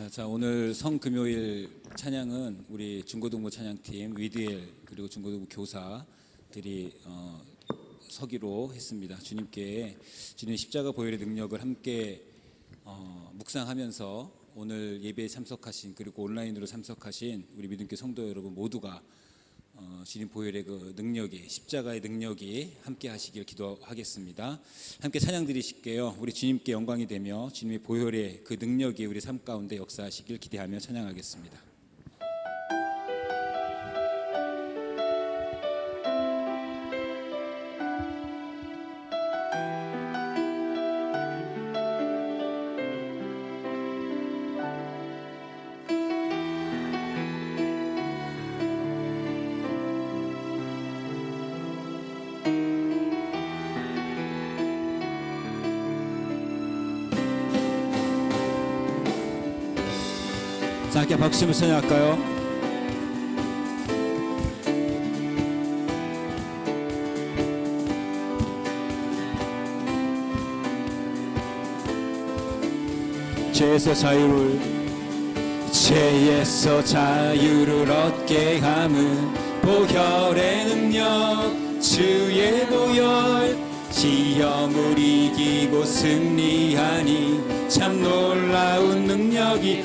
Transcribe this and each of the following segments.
자, 오늘 성금요일 찬양은 우리 중고등부 찬양팀 위드엘 그리고 중고등부 교사들이 서기로 했습니다. 주님께 주님의 십자가 보혈의 능력을 함께 묵상하면서 오늘 예배에 참석하신 그리고 온라인으로 참석하신 우리 믿음교회 성도 여러분 모두가 주님 보혈의 그 능력이 십자가의 능력이 함께 하시길 기도하겠습니다. 함께 찬양 드리실게요. 우리 주님께 영광이 되며 주님의 보혈의 그 능력이 우리 삶 가운데 역사하시길 기대하며 찬양하겠습니다. 자, 함께 박수치며 찬양할까요? 죄에서 자유를 얻게 함은 보혈의 능력 주의 보혈 시험을 이기고 승리하니 참 놀라운 능력이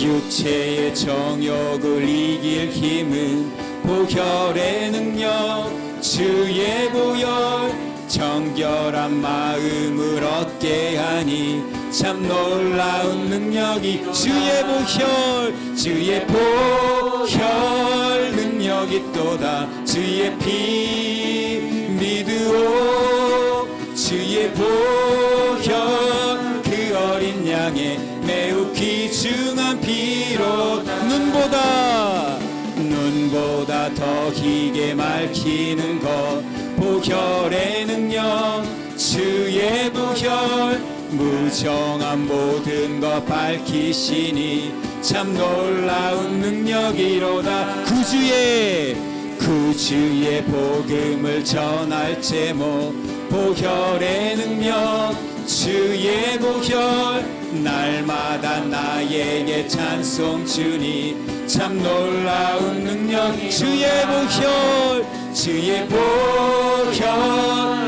육체의 정욕을 이길 힘은 보혈의 능력 주의 보혈 정결한 마음을 얻게 하니 참 놀라운 능력이 주의 보혈 능력이 또다 주의 피 믿으오 주의 보혈 그 어린 양의 매우 귀중한 피로 눈보다 더 희게 밝히는 것 보혈의 능력 주의 보혈 무정한 모든 것 밝히시니 참 놀라운 능력이로다 구주의 복음을 전할 제목 보혈의 능력 주의 보혈 날마다 나에게 찬송 주니 참 놀라운 능력 주의 보혈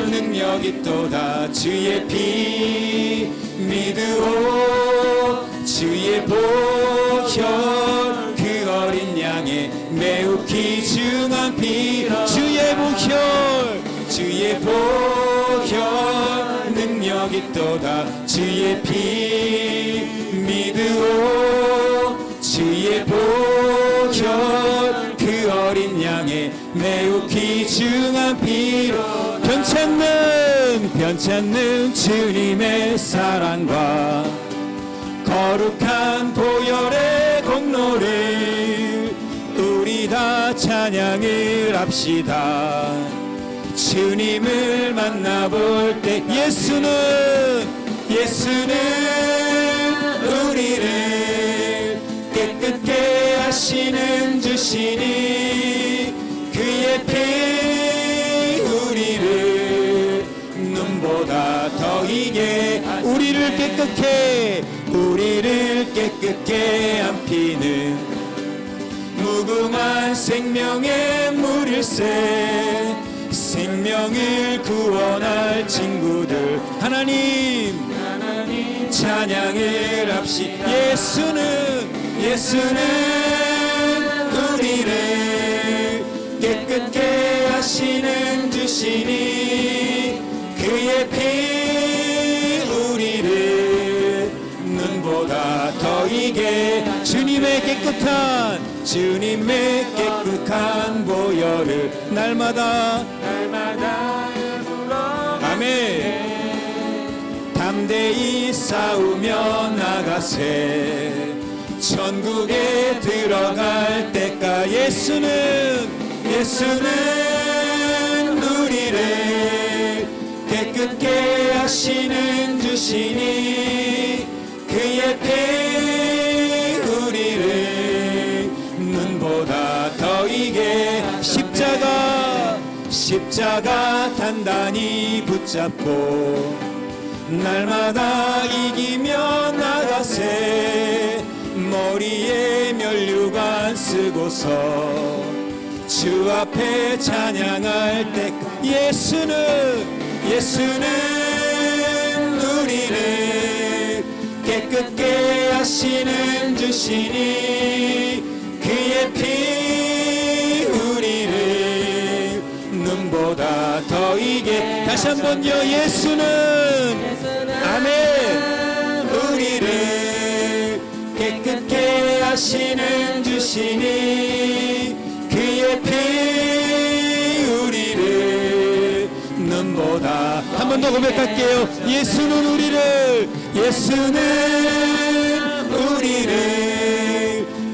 능력이 또다 주의 피 믿으오 주의 보혈 그 어린 양의 매우 귀중한 피 주의 보혈 능력이 또다 주의 피 믿으오 주의 보혈 그 어린 양의 매우 귀중한 피로 변찮는 주님의 사랑과 거룩한 보혈의 공로를 우리 다 찬양을 합시다. 주님을 만나볼 때 예수는 우리를 깨끗게 하시는 주시니 그의 피 우리를 눈보다 더 희게 우리를 깨끗게 한 피는 무궁한 생명의 물일세 생명을 구원할 친구들 하나님 찬양을 합시 예수는 우리를 깨끗게 하시는 주시니 그의 피 우리를 눈보다 더 희게 주님의 깨끗한 보혈을 날마다 아멘 담대히 싸우며 나가세 천국에 들어갈 때까 예수는 우리를 깨끗게 하시는 주시니 그의 피 우리를 눈보다 더 희게 십자가 단단히 붙잡고 날마다 이기며 나가세. 머리에 면류관 쓰고서 주 앞에 찬양할 때 예수는 우리를 깨끗게 하시는 주시니 그의 피 우리를 눈보다 더 이게 다시 한번요. 예수는 아멘 우리를 깨끗게 하시는 주시니 그의 피 우리를 눈보다 한 번 더 고백할게요. 예수는 우리를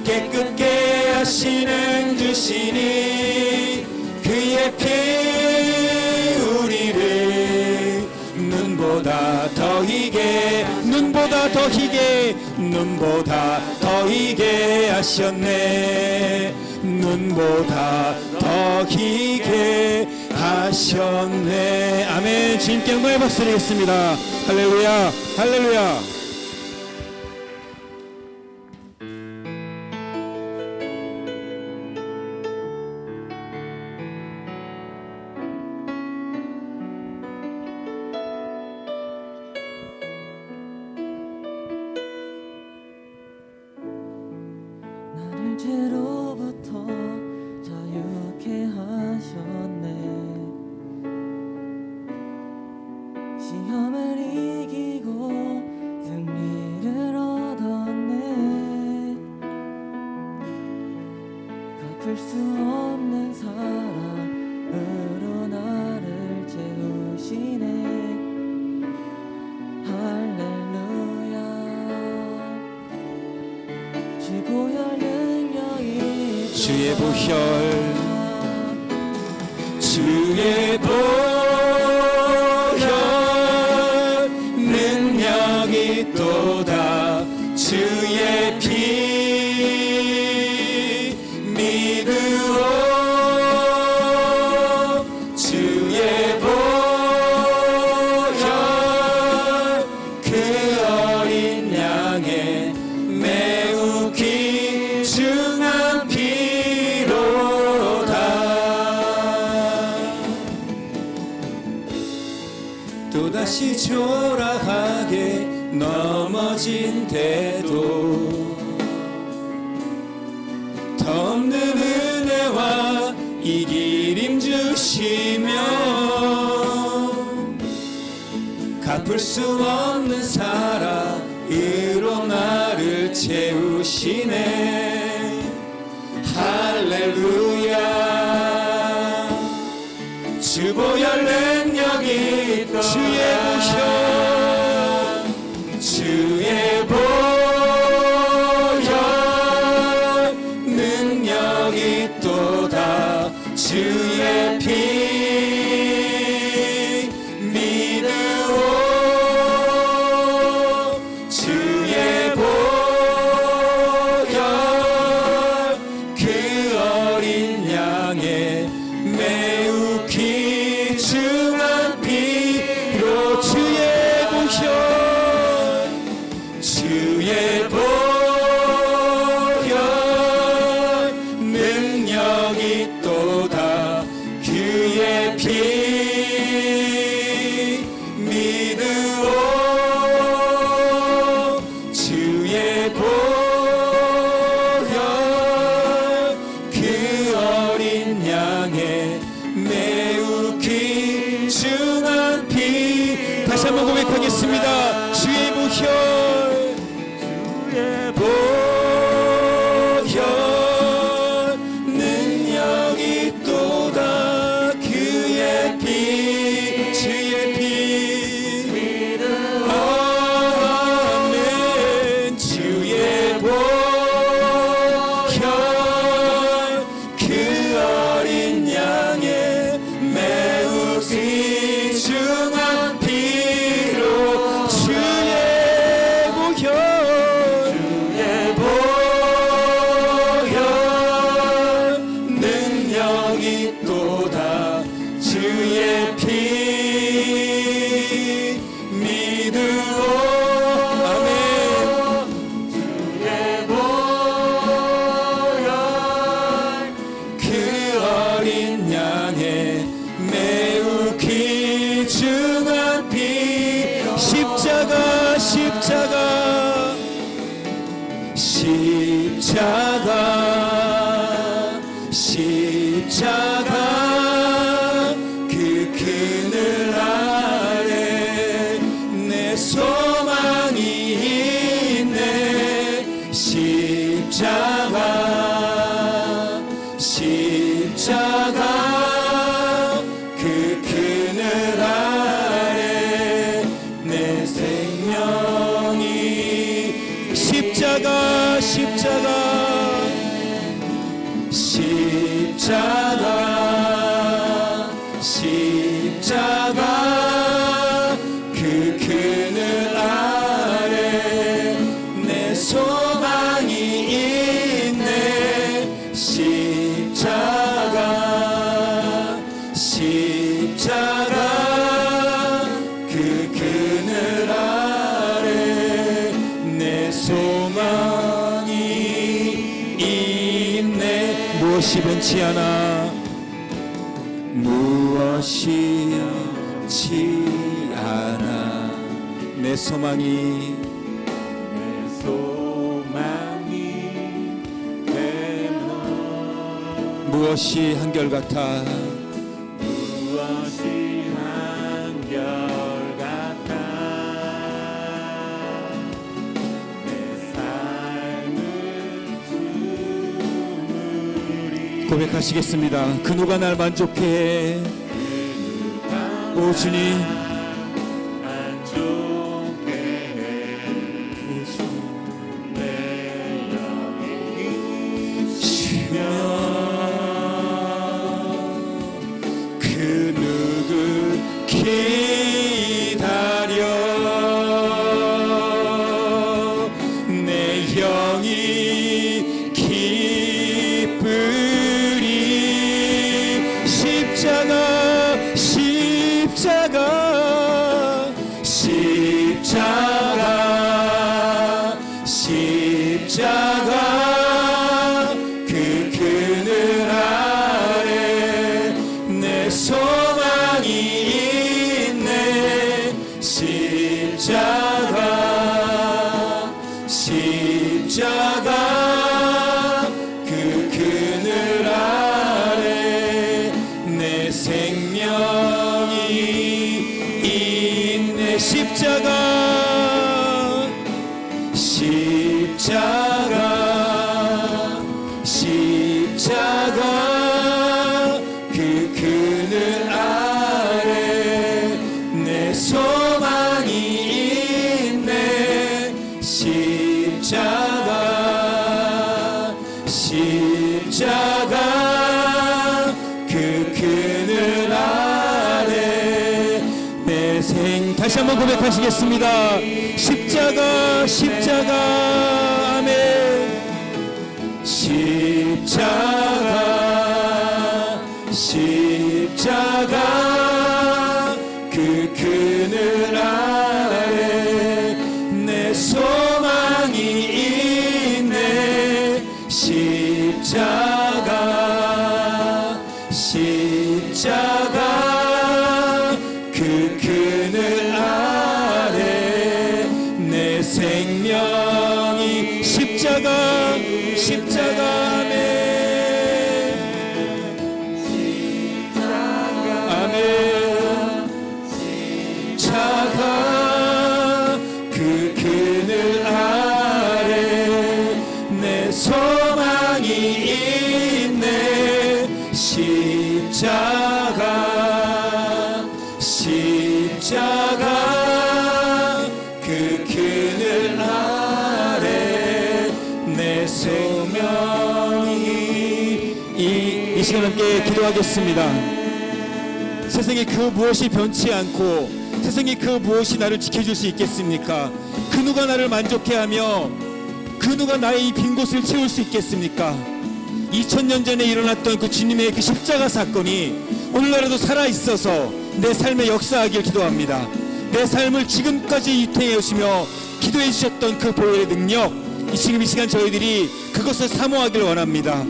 깨끗게 하시는 주시니 그의 피 우리를 눈보다 더 희게 하셨네. 눈보다 더 희게 하셨네. 아멘. 주님께 영광의 박수 드리겠습니다. 할렐루야 할렐루야. 나를 죄로부터 자유케 하셨네. 시험을 이기고 승리를 얻었네. 갚을 수 없는 사랑으로 나를 채우시네. 할렐루야. 주 보혈 능력이 주의 보혈 능력이 또다. 주의 피 믿으오. 주의 보혈 그 어린 양의 매우 귀중한 피로다. 또다시 초라하게 넘어진 때도 더 없는 은혜와 이 길 힘주시며 갚을 수 없는 사랑으로 나를 채우시네. 할렐루야. 주 보혈 능력이 있다. 주의 보혈 능력이 또다. 주의 피 믿으오. 주의 보혈 그 어린 양의 매우 귀중한 피로. 주의 보혈 능력이 또다. 그의 피 믿으오. 주의 보혈 그 어린 양의 매우 귀중한 피. 다시 한번 고백하겠습니다. 주의 보혈 능력이 또다. 그의 피 주의 피 아멘. 주의 보혈 그 어린 양의 매우 귀중한 피로. 주의 보혈 십자가 십자가 십자가 그 그늘 아래 내 소망이 있네. 십자가 십자가 그 그늘 아래 내 생명이 십자가 십자가 십자가 십자가 그 그늘 아래 내 소망이 있네. 십자가 십자가 그 그늘 아래 내 소망이 있네. 무엇이 변치 않아 무엇이 변치 않아 내 소망이 무엇이 한결같아 무엇이 한결같아 내 삶을 주무리 고백하시겠습니다. 그 누가 날 만족해 해. 오 주님 만족해 내 영이 쉬며 그 누구 기다려 내 영이 기쁘리 십자가 십자가 십자가 십자가 그 그늘 아래 내 소망이 있네. 십자가 십자가 그 그늘 아래 내 생명이 있네. 십자가 십자가 십자가 그 그늘 아래 내 소망이 있네. 십자가 십자가 그 그늘 아래 내 생 다시 한번 고백하시겠습니다. 십자가 십자가 아멘. 십자가 십자가 그 그늘 아래 내 소망이 있네. 십자가 십자가 그 그늘 아래 내 생명이 십자가 십자가 아멘. 아멘. 십자가 그 그늘 아래 내 소망이 있네. 십자가 십자가 그 그늘 아래 내 소명이 이 시간 함께 기도하겠습니다. 세상에 그 무엇이 변치 않고 세상에 그 무엇이 나를 지켜줄 수 있겠습니까? 그 누가 나를 만족해하며 그 누가 나의 이 빈 곳을 채울 수 있겠습니까? 2000년 전에 일어났던 그 주님의 그 십자가 사건이 오늘날에도 살아있어서 내 삶에 역사하길 기도합니다. 내 삶을 지금까지 유통해 오시며 기도해 주셨던 그 보혈의 능력, 지금 이 시간 저희들이 그것을 사모하길 원합니다.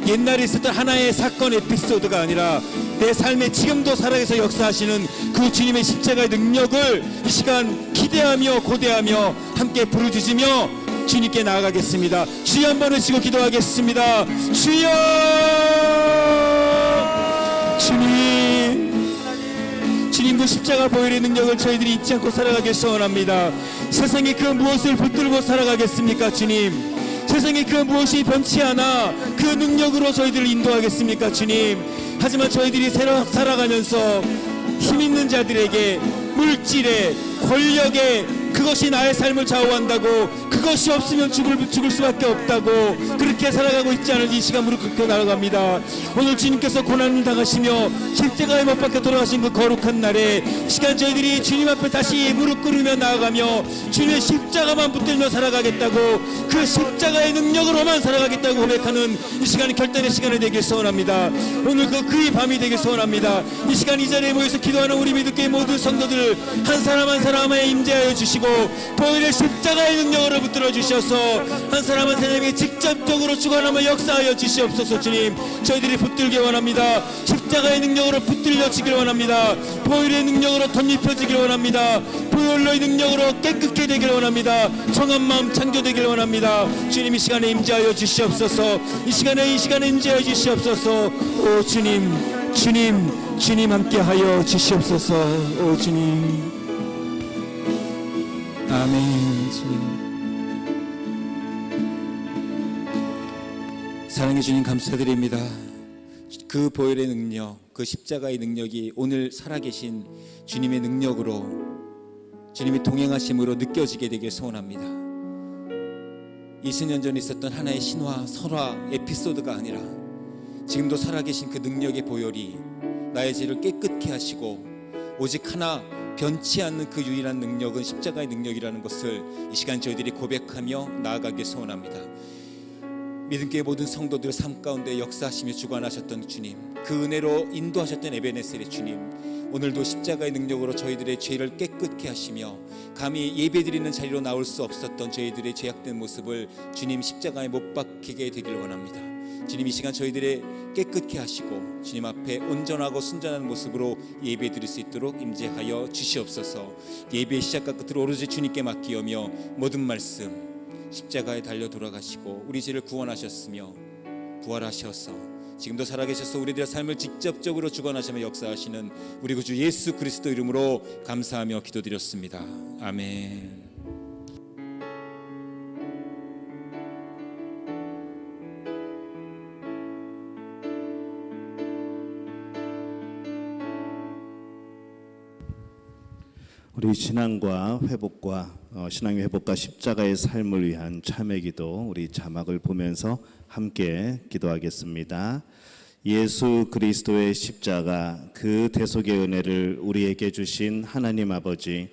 옛날에 있었던 하나의 사건 에피소드가 아니라 내 삶에 지금도 살아계서 역사하시는 그 주님의 십자가의 능력을 이 시간 기대하며 고대하며 함께 부르짖으며 주님께 나아가겠습니다. 주여 한번 외치고 기도하겠습니다. 주여, 주님 그 십자가 보혈의 능력을 저희들이 잊지 않고 살아가길 소원합니다. 세상에 그 무엇을 붙들고 살아가겠습니까 주님? 세상에 그 무엇이 변치 않아 그 능력으로 저희들을 인도하겠습니까 주님? 하지만 저희들이 살아가면서 힘있는 자들에게 물질에 권력에 그것이 나의 삶을 좌우한다고, 그것이 없으면 죽을 수밖에 없다고 그렇게 살아가고 있지 않은지 이 시간 무릎 꿇고 나아갑니다. 오늘 주님께서 고난을 당하시며 십자가에 못 박혀 돌아가신 그 거룩한 날에 이 시간 저희들이 주님 앞에 다시 무릎 꿇으며 나아가며 주님의 십자가만 붙들며 살아가겠다고, 그 십자가의 능력으로만 살아가겠다고 고백하는 이 시간이 결단의 시간이 되길 소원합니다. 오늘 그의 밤이 되길 소원합니다. 이 시간 이 자리에 모여서 기도하는 우리 믿음교회 모든 성도들 한 사람 한 사람에 임재하여 주시고 보혈의 십자가의 능력으로 붙들어 주셔서 한 사람 한 사람에게 직접적으로 주관하며 역사하여 주시옵소서. 주님, 저희들이 붙들기 원합니다. 십자가의 능력으로 붙들려지길 원합니다. 보혈의 능력으로 덧입혀지길 원합니다. 보혈로의 능력으로 깨끗게 되길 원합니다. 정한 마음 창조되길 원합니다. 주님, 이 시간에 임재하여 주시옵소서. 이 시간에 임재하여 주시옵소서. 오 주님 함께하여 주시옵소서. 오 주님, 아멘. 주님, 사랑해 주님 감사드립니다. 그 보혈의 능력, 그 십자가의 능력이 오늘 살아계신 주님의 능력으로, 주님의 동행하심으로 느껴지게 되길 소원합니다. 20년 전에 있었던 하나의 신화, 설화, 에피소드가 아니라 지금도 살아계신 그 능력의 보혈이 나의 죄를 깨끗게 하시고 오직 하나 변치 않는 그 유일한 능력은 십자가의 능력이라는 것을 이 시간 저희들이 고백하며 나아가길 소원합니다. 믿음교회 모든 성도들 삶 가운데 역사하시며 주관하셨던 주님, 그 은혜로 인도하셨던 에베네셀의 주님, 오늘도 십자가의 능력으로 저희들의 죄를 깨끗게 하시며 감히 예배드리는 자리로 나올 수 없었던 저희들의 죄악된 모습을 주님 십자가에 못 박히게 되길 원합니다. 주님, 이 시간 저희들의 깨끗게 하시고 주님 앞에 온전하고 순전한 모습으로 예배 드릴 수 있도록 임재하여 주시옵소서. 예배의 시작과 끝을 오로지 주님께 맡기오며 모든 말씀 십자가에 달려 돌아가시고 우리 죄를 구원하셨으며 부활하셔서 지금도 살아계셔서 우리들의 삶을 직접적으로 주관하시며 역사하시는 우리 구주 예수 그리스도 이름으로 감사하며 기도드렸습니다. 아멘. 우리 신앙과 회복과 신앙의 회복과 십자가의 삶을 위한 참회기도 우리 자막을 보면서 함께 기도하겠습니다. 예수 그리스도의 십자가, 그 대속의 은혜를 우리에게 주신 하나님 아버지,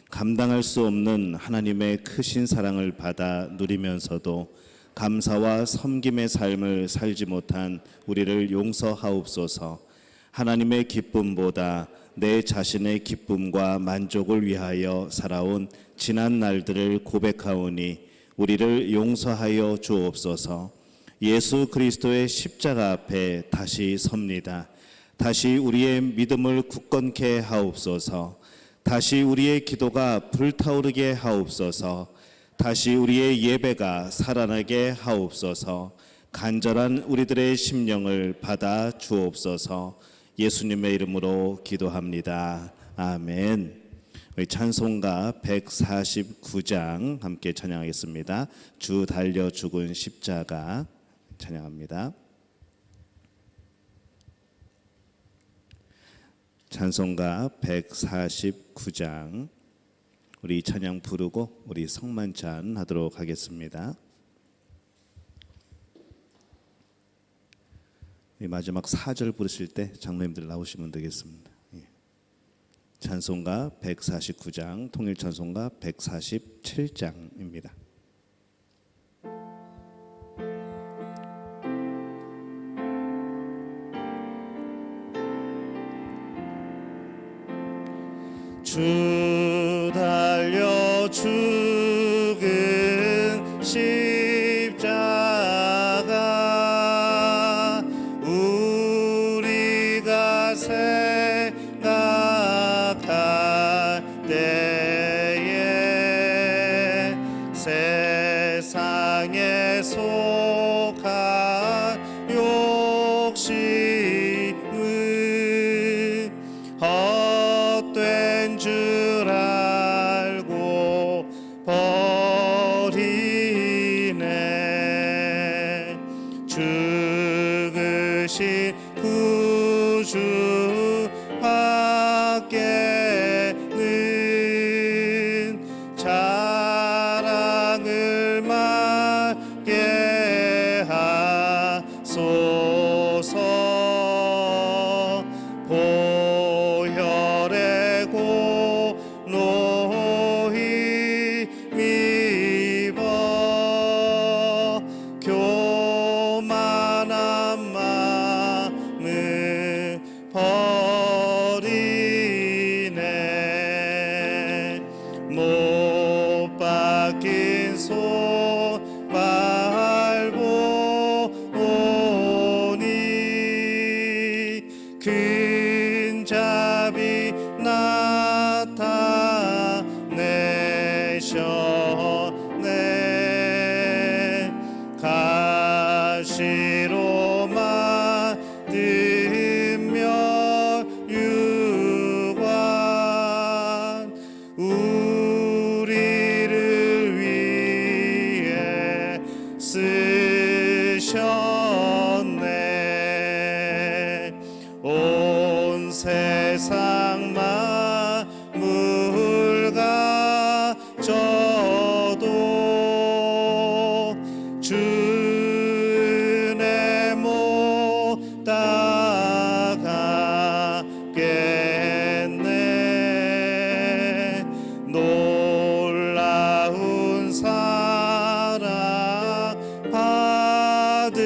감당할 수 없는 하나님의 크신 사랑을 받아 누리면서도 감사와 섬김의 삶을 살지 못한 우리를 용서하옵소서. 하나님의 기쁨보다 내 자신의 기쁨과 만족을 위하여 살아온 지난 날들을 고백하오니 우리를 용서하여 주옵소서. 예수 그리스도의 십자가 앞에 다시 섭니다. 다시 우리의 믿음을 굳건케 하옵소서. 다시 우리의 기도가 불타오르게 하옵소서. 다시 우리의 예배가 살아나게 하옵소서. 간절한 우리들의 심령을 받아 주옵소서. 예수님의 이름으로 기도합니다. 아멘. 우리 찬송가 149장 함께 찬양하겠습니다. 주 달려 죽은 십자가 찬양합니다. 찬송가 149장 우리 찬양 부르고 우리 성만찬 하도록 하겠습니다. 마지막 4절 부르실 때 장로님들 나오시면 되겠습니다. 찬송가 149장, 통일찬송가 147장입니다. 주 달려 죽은 십자가 우리가 때에 세상에 속한 욕심은 헛된 줄 알고 버리네. 죽으신 구주 밖에는 자랑을 말게 하소서. 보혈의 공로히 입어 교만한 마음을 버리네. 못 박힌 손 밟보니 큰 자비 나타내셨네. 가시로 만든 면류관 우리를 위해 쓰셨네. 온 세상 만물 가져도 주 은혜 못 따가겠네. 놀라운 사랑 받은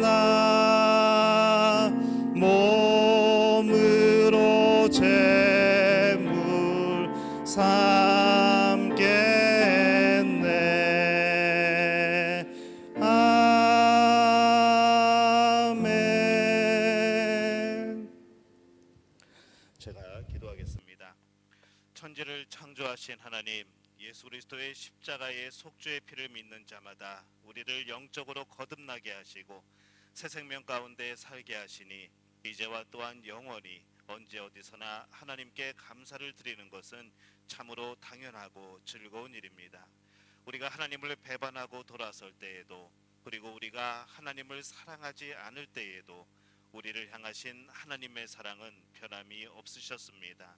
나 몸으로 제물 삼겠네. 아멘. 제가 기도하겠습니다. 천지를 창조하신 하나님, 예수 그리스도의 십자가의 속죄의 피를 믿는 자마다 우리를 영적으로 거듭나게 하시고 새 생명 가운데 살게 하시니 이제와 또한 영원히 언제 어디서나 하나님께 감사를 드리는 것은 참으로 당연하고 즐거운 일입니다. 우리가 하나님을 배반하고 돌아설 때에도, 그리고 우리가 하나님을 사랑하지 않을 때에도 우리를 향하신 하나님의 사랑은 변함이 없으셨습니다.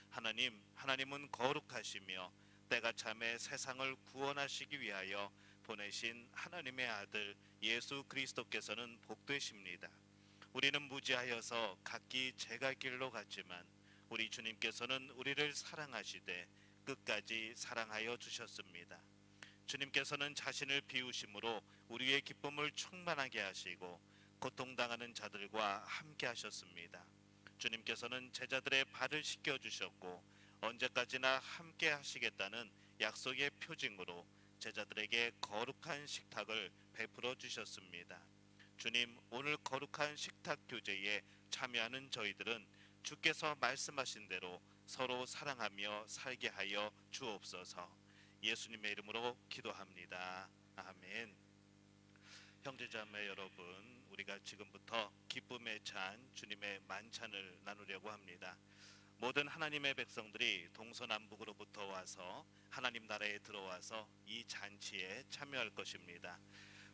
하나님은 거룩하시며 때가 참에 세상을 구원하시기 위하여 보내신 하나님의 아들 예수 그리스도께서는 복되십니다. 우리는 무지하여서 각기 제 갈 길로 갔지만 우리 주님께서는 우리를 사랑하시되 끝까지 사랑하여 주셨습니다. 주님께서는 자신을 비우심으로 우리의 기쁨을 충만하게 하시고 고통당하는 자들과 함께 하셨습니다. 주님께서는 제자들의 발을 씻겨 주셨고 언제까지나 함께 하시겠다는 약속의 표징으로 제자들에게 거룩한 식탁을 베풀어 주셨습니다. 주님, 오늘 거룩한 식탁 교제에 참여하는 저희들은 주께서 말씀하신 대로 서로 사랑하며 살게 하여 주옵소서. 예수님의 이름으로 기도합니다. 아멘. 형제자매 여러분, 우리가 지금부터 기쁨에 찬 주님의 만찬을 나누려고 합니다. 모든 하나님의 백성들이 동서남북으로부터 와서 하나님 나라에 들어와서 이 잔치에 참여할 것입니다.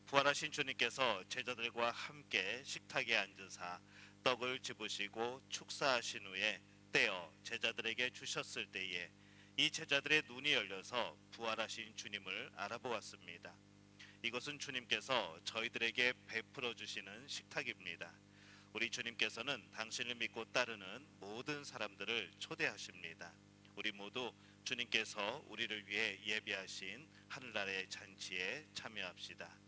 부활하신 주님께서 제자들과 함께 식탁에 앉으사 떡을 집으시고 축사하신 후에 떼어 제자들에게 주셨을 때에 이 제자들의 눈이 열려서 부활하신 주님을 알아보았습니다. 이것은 주님께서 저희들에게 베풀어 주시는 식탁입니다. 우리 주님께서는 당신을 믿고 따르는 모든 사람들을 초대하십니다. 우리 모두 주님께서 우리를 위해 예비하신 하늘나라의 잔치에 참여합시다.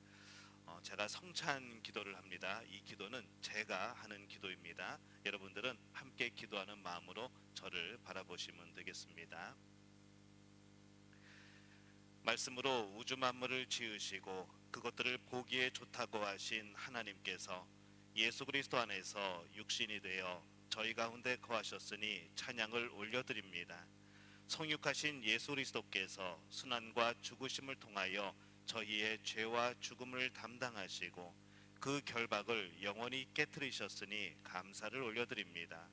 제가 성찬 기도를 합니다. 이 기도는 제가 하는 기도입니다. 여러분들은 함께 기도하는 마음으로 저를 바라보시면 되겠습니다. 말씀으로 우주 만물을 지으시고 그것들을 보기에 좋다고 하신 하나님께서 예수 그리스도 안에서 육신이 되어 저희 가운데 거하셨으니 찬양을 올려드립니다. 성육하신 예수 그리스도께서 순환과 죽으심을 통하여 저희의 죄와 죽음을 담당하시고 그 결박을 영원히 깨뜨리셨으니 감사를 올려드립니다.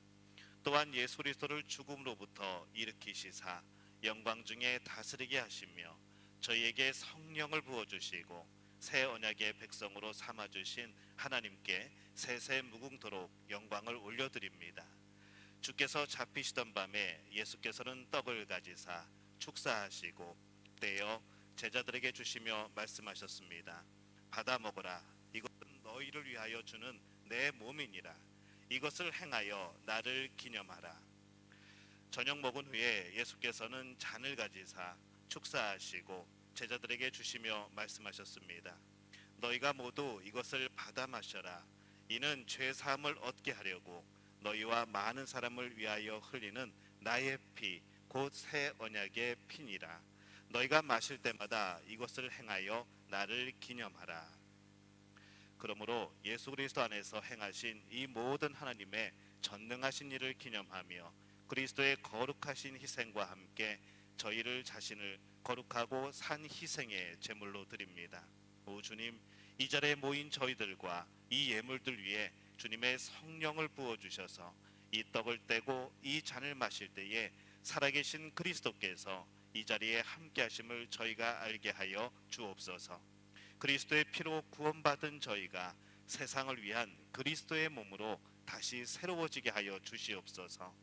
또한 예수 그리스도를 죽음으로부터 일으키시사 영광 중에 다스리게 하시며 저희에게 성령을 부어주시고 새 언약의 백성으로 삼아주신 하나님께 세세 무궁토록 영광을 올려드립니다. 주께서 잡히시던 밤에 예수께서는 떡을 가지사 축사하시고 떼어 제자들에게 주시며 말씀하셨습니다. 받아 먹으라. 이것은 너희를 위하여 주는 내 몸이니라. 이것을 행하여 나를 기념하라. 저녁 먹은 후에 예수께서는 잔을 가지사 축사하시고 제자들에게 주시며 말씀하셨습니다. 너희가 모두 이것을 받아 마셔라. 이는 죄 사함을 얻게 하려고 너희와 많은 사람을 위하여 흘리는 나의 피 곧 새 언약의 피니라. 너희가 마실 때마다 이것을 행하여 나를 기념하라. 그러므로 예수 그리스도 안에서 행하신 이 모든 하나님의 전능하신 일을 기념하며 그리스도의 거룩하신 희생과 함께 저희를 자신을 거룩하고 산 희생의 제물로 드립니다. 오 주님, 이 자리에 모인 저희들과 이 예물들 위에 주님의 성령을 부어주셔서 이 떡을 떼고 이 잔을 마실 때에 살아계신 그리스도께서 이 자리에 함께하심을 저희가 알게 하여 주옵소서. 그리스도의 피로 구원받은 저희가 세상을 위한 그리스도의 몸으로 다시 새로워지게 하여 주시옵소서.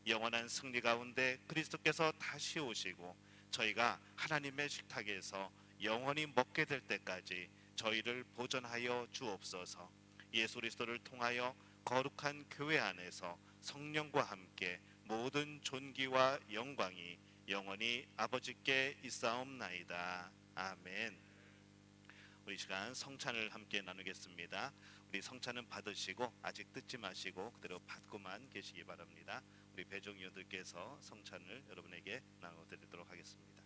영원한 승리 가운데 그리스도께서 다시 오시고 저희가 하나님의 식탁에서 영원히 먹게 될 때까지 저희를 보존하여 주옵소서. 예수 그리스도를 통하여 거룩한 교회 안에서 성령과 함께 모든 존귀와 영광이 영원히 아버지께 있사옵나이다. 아멘. 우리 시간 성찬을 함께 나누겠습니다. 우리 성찬은 받으시고 아직 뜯지 마시고 그대로 받고만 계시기 바랍니다. 우리 배종위원들께서 성찬을 여러분에게 나눠드리도록 하겠습니다.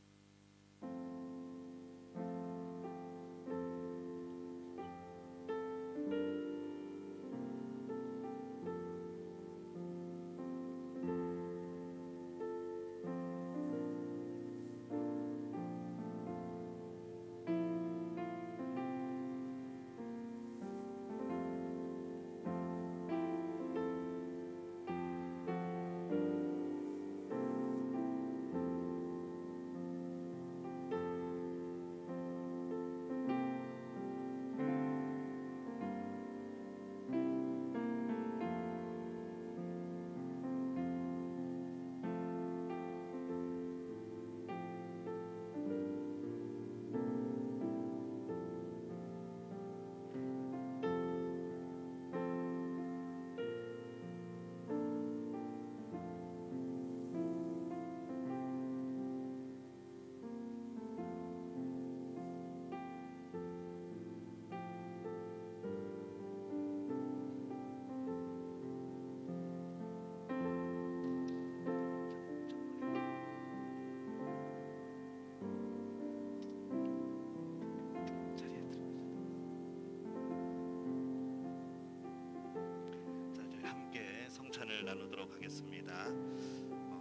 성찬을 나누도록 하겠습니다.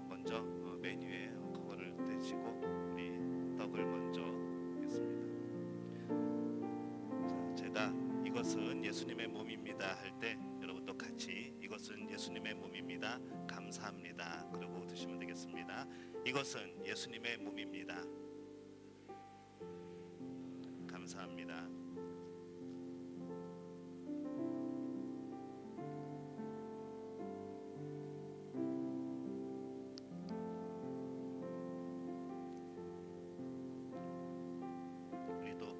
먼저 메뉴에 그거를 떼시고 우리 떡을 먼저 하겠습니다. 제가 이것은 예수님의 몸입니다 할 때 여러분도 같이 이것은 예수님의 몸입니다. 감사합니다. 그러고 드시면 되겠습니다. 이것은 예수님의 몸입니다. 감사합니다.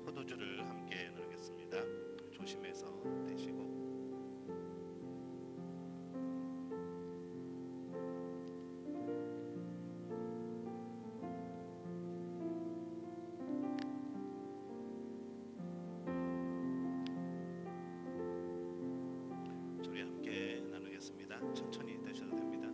포도주를 함께 나누겠습니다. 조심해서 드시고 우리 함께 나누겠습니다. 천천히 드셔도 됩니다.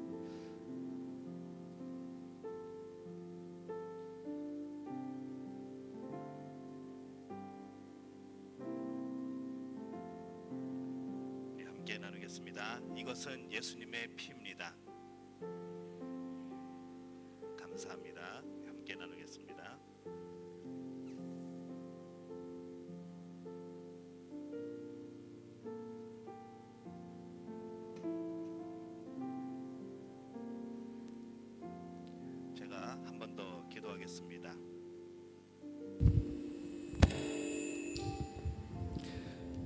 나누겠습니다. 이것은 예수님의 피입니다. 감사합니다. 감사합니다. 함께 나누겠습니다. 제가 한 번 더 기도하겠습니다.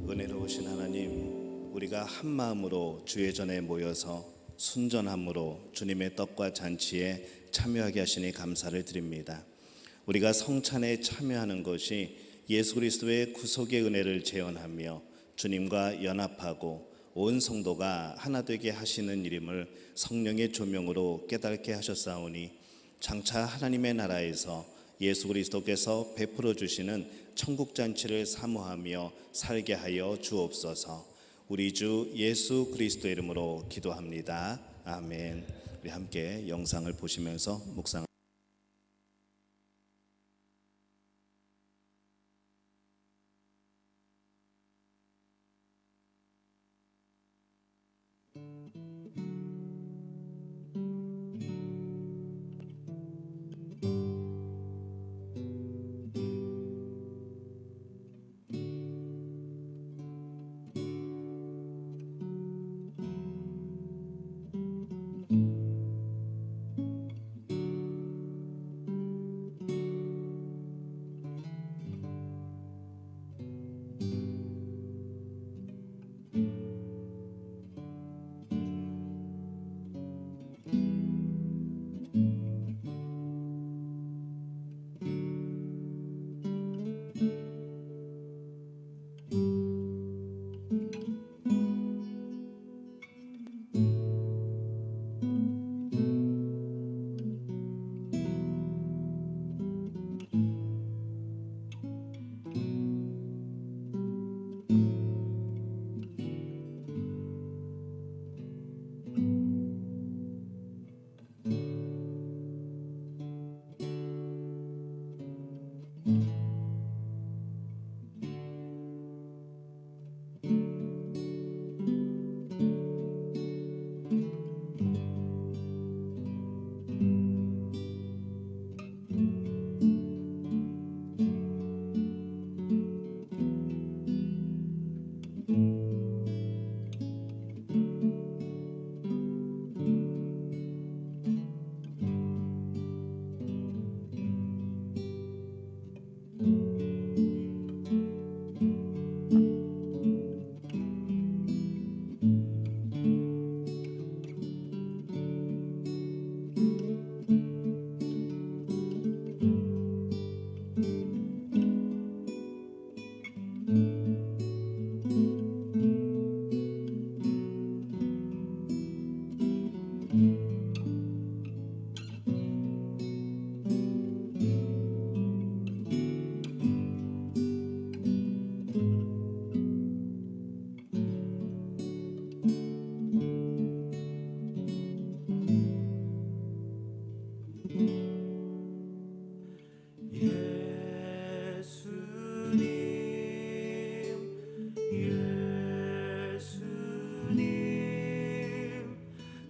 은혜로우신 하나님, 우리가 한 마음으로 주의 전에 모여서 순전함으로 주님의 떡과 잔치에 참여하게 하시니 감사를 드립니다. 우리가 성찬에 참여하는 것이 예수 그리스도의 구속의 은혜를 재현하며 주님과 연합하고 온 성도가 하나 되게 하시는 일임을 성령의 조명으로 깨닫게 하셨사오니 장차 하나님의 나라에서 예수 그리스도께서 베풀어 주시는 천국 잔치를 사모하며 살게 하여 주옵소서. 우리 주 예수 그리스도 이름으로 기도합니다. 아멘. 우리 함께 영상을 보시면서 묵상.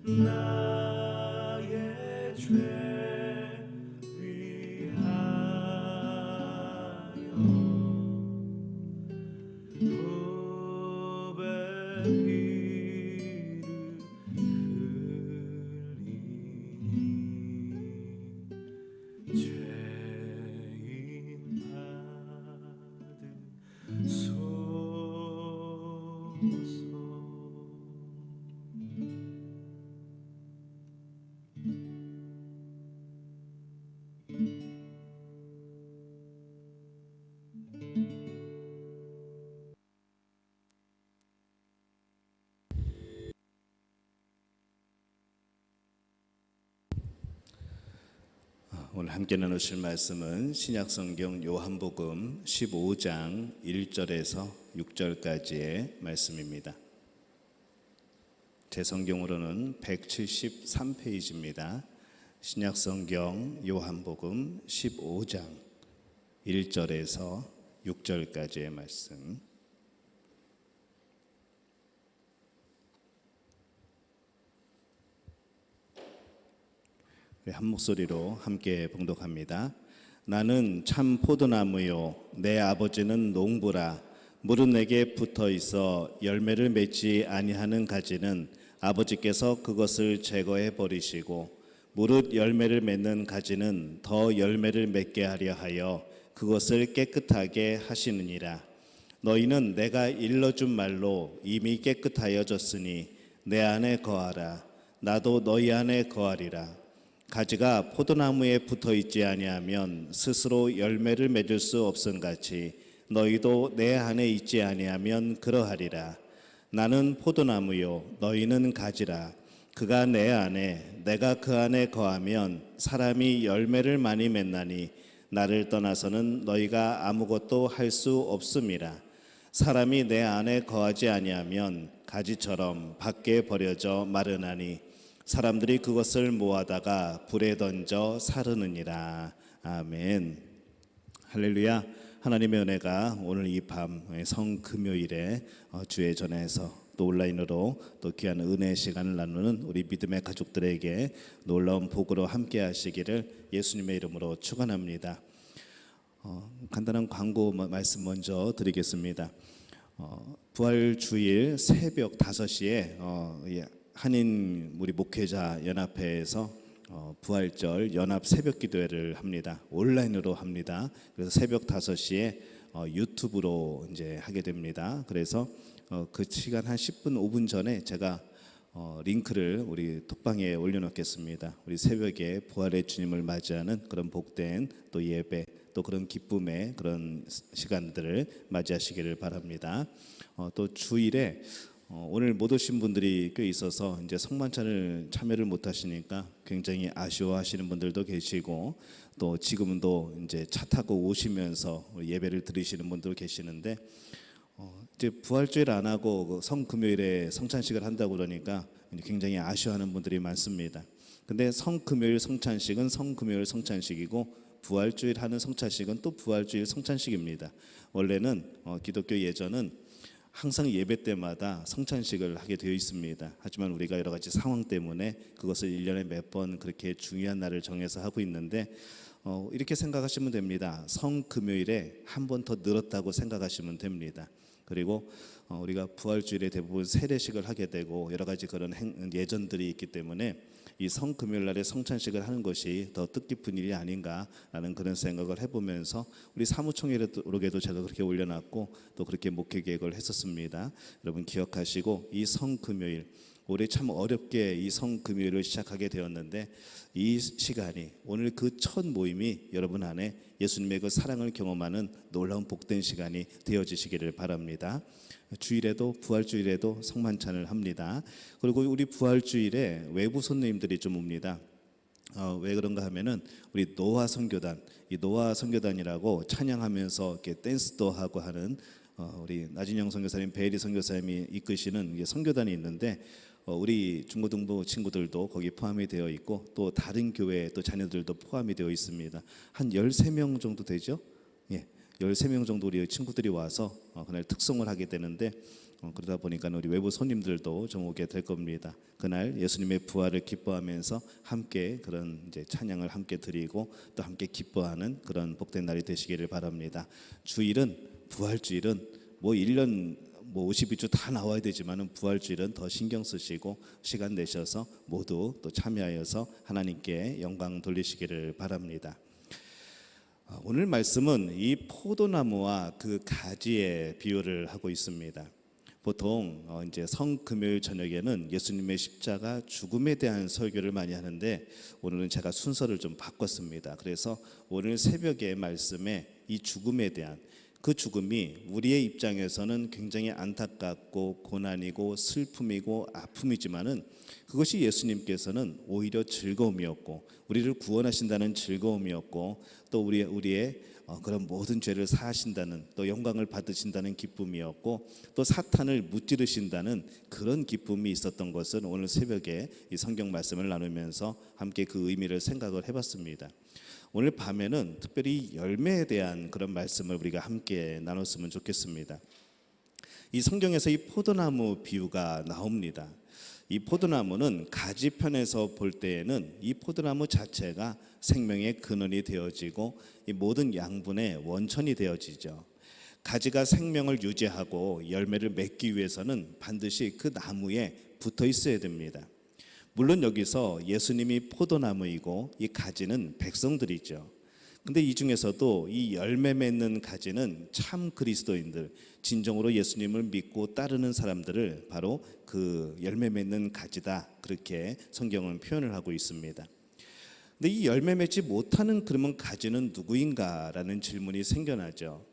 나의 죄 위하여 고백이 흘리니 죄인 받으소서. 오늘 함께 나누실 말씀은 신약성경 요한복음 15장 1절에서 6절까지의 말씀입니다. 제 성경으로는 173페이지입니다. 신약성경 요한복음 15장 1절에서 6절까지의 말씀. 우리 한 목소리로 함께 봉독합니다. 나는 참 포도나무요 내 아버지는 농부라. 무릇 내게 붙어 있어 열매를 맺지 아니하는 가지는 아버지께서 그것을 제거해 버리시고 무릇 열매를 맺는 가지는 더 열매를 맺게 하려 하여 그것을 깨끗하게 하시느니라. 너희는 내가 일러준 말로 이미 깨끗하여졌으니 내 안에 거하라. 나도 너희 안에 거하리라. 가지가 포도나무에 붙어 있지 아니하면 스스로 열매를 맺을 수 없음같이 너희도 내 안에 있지 아니하면 그러하리라. 나는 포도나무요 너희는 가지라. 그가 내 안에 내가 그 안에 거하면 사람이 열매를 많이 맺나니 나를 떠나서는 너희가 아무것도 할 수 없음이라. 사람이 내 안에 거하지 아니하면 가지처럼 밖에 버려져 마르나니 사람들이 그것을 모아다가 불에 던져 사르느니라. 아멘. 할렐루야. 하나님의 은혜가 오늘 이 밤 성금요일에 주의 전에서 또 온라인으로 또 귀한 은혜의 시간을 나누는 우리 믿음의 가족들에게 놀라운 복으로 함께 하시기를 예수님의 이름으로 축원합니다. 간단한 광고 말씀 먼저 드리겠습니다. 부활 주일 새벽 5시에 한인 우리 목회자 연합회에서 부활절 연합 새벽 기도회를 합니다. 온라인으로 합니다. 그래서 새벽 5시에 유튜브로 이제 하게 됩니다. 그래서 그 시간 한 10분 5분 전에 제가 링크를 우리 톡방에 올려놓겠습니다. 우리 새벽에 부활의 주님을 맞이하는 그런 복된 또 예배 또 그런 기쁨의 그런 시간들을 맞이하시기를 바랍니다. 또 주일에 오늘 못 오신 분들이 꽤 있어서 이제 성만찬을 참여를 못 하시니까 굉장히 아쉬워하시는 분들도 계시고 또 지금도 이제 차 타고 오시면서 예배를 드리시는 분도 계시는데 이제 부활주일 안 하고 성금요일에 성찬식을 한다고 그러니까 굉장히 아쉬워하는 분들이 많습니다. 근데 성금요일 성찬식은 성금요일 성찬식이고 부활주일 하는 성찬식은 또 부활주일 성찬식입니다. 원래는 기독교 예전은 항상 예배 때마다 성찬식을 하게 되어 있습니다. 하지만 우리가 여러 가지 상황 때문에 그것을 1년에 몇 번 그렇게 중요한 날을 정해서 하고 있는데 이렇게 생각하시면 됩니다. 성금요일에 한 번 더 늘었다고 생각하시면 됩니다. 그리고 우리가 부활주일에 대부분 세례식을 하게 되고 여러 가지 그런 예전들이 있기 때문에 이 성금요일 날에 성찬식을 하는 것이 더 뜻깊은 일이 아닌가라는 그런 생각을 해보면서 우리 사무총회록에도 제가 그렇게 올려놨고 또 그렇게 목회 계획을 했었습니다. 여러분 기억하시고 이 성금요일 올해 참 어렵게 이 성금요일을 시작하게 되었는데 이 시간이 오늘 그 첫 모임이 여러분 안에 예수님의 그 사랑을 경험하는 놀라운 복된 시간이 되어지시기를 바랍니다. 주일에도 부활주일에도 성만찬을 합니다. 그리고 우리 부활주일에 외부 손님들이 좀 옵니다. 왜 그런가 하면은 우리 노아 선교단, 이 노아 선교단이라고 찬양하면서 이렇게 댄스도 하고 하는 우리 나진영 선교사님, 베일리 선교사님이 이끄시는 선교단이 있는데 우리 중고등부 친구들도 거기 포함이 되어 있고 또 다른 교회 또 자녀들도 포함이 되어 있습니다. 한 13명 정도 되죠? 예. 13명 정도 우리 친구들이 와서 그날 특송을 하게 되는데 그러다 보니까 우리 외부 손님들도 좀 오게 될 겁니다. 그날 예수님의 부활을 기뻐하면서 함께 그런 이제 찬양을 함께 드리고 또 함께 기뻐하는 그런 복된 날이 되시기를 바랍니다. 주일은 부활주일은 뭐 1년 52주 다 나와야 되지만은 부활주일은 더 신경 쓰시고 시간 내셔서 모두 또 참여하여서 하나님께 영광 돌리시기를 바랍니다. 오늘 말씀은 이 포도나무와 그 가지의 비유를 하고 있습니다. 보통 이제 성금요일 저녁에는 예수님의 십자가 죽음에 대한 설교를 많이 하는데 오늘은 제가 순서를 좀 바꿨습니다. 그래서 오늘 새벽의 말씀에 이 죽음에 대한 그 죽음이 우리의 입장에서는 굉장히 안타깝고 고난이고 슬픔이고 아픔이지만은 그것이 예수님께서는 오히려 즐거움이었고 우리를 구원하신다는 즐거움이었고 또 우리의 그런 모든 죄를 사하신다는 또 영광을 받으신다는 기쁨이었고 또 사탄을 무찌르신다는 그런 기쁨이 있었던 것은 오늘 새벽에 이 성경 말씀을 나누면서 함께 그 의미를 생각을 해봤습니다. 오늘 밤에는 특별히 열매에 대한 그런 말씀을 우리가 함께 나눴으면 좋겠습니다. 이 성경에서 이 포도나무 비유가 나옵니다. 이 포도나무는 가지편에서 볼 때에는 이 포도나무 자체가 생명의 근원이 되어지고 이 모든 양분의 원천이 되어지죠. 가지가 생명을 유지하고 열매를 맺기 위해서는 반드시 그 나무에 붙어 있어야 됩니다. 물론 여기서 예수님이 포도나무이고 이 가지는 백성들이죠. 근데 이 중에서도 이 열매 맺는 가지는 참 그리스도인들, 진정으로 예수님을 믿고 따르는 사람들을 바로 그 열매 맺는 가지다, 그렇게 성경은 표현을 하고 있습니다. 근데 이 열매 맺지 못하는 그러면 가지는 누구인가라는 질문이 생겨나죠.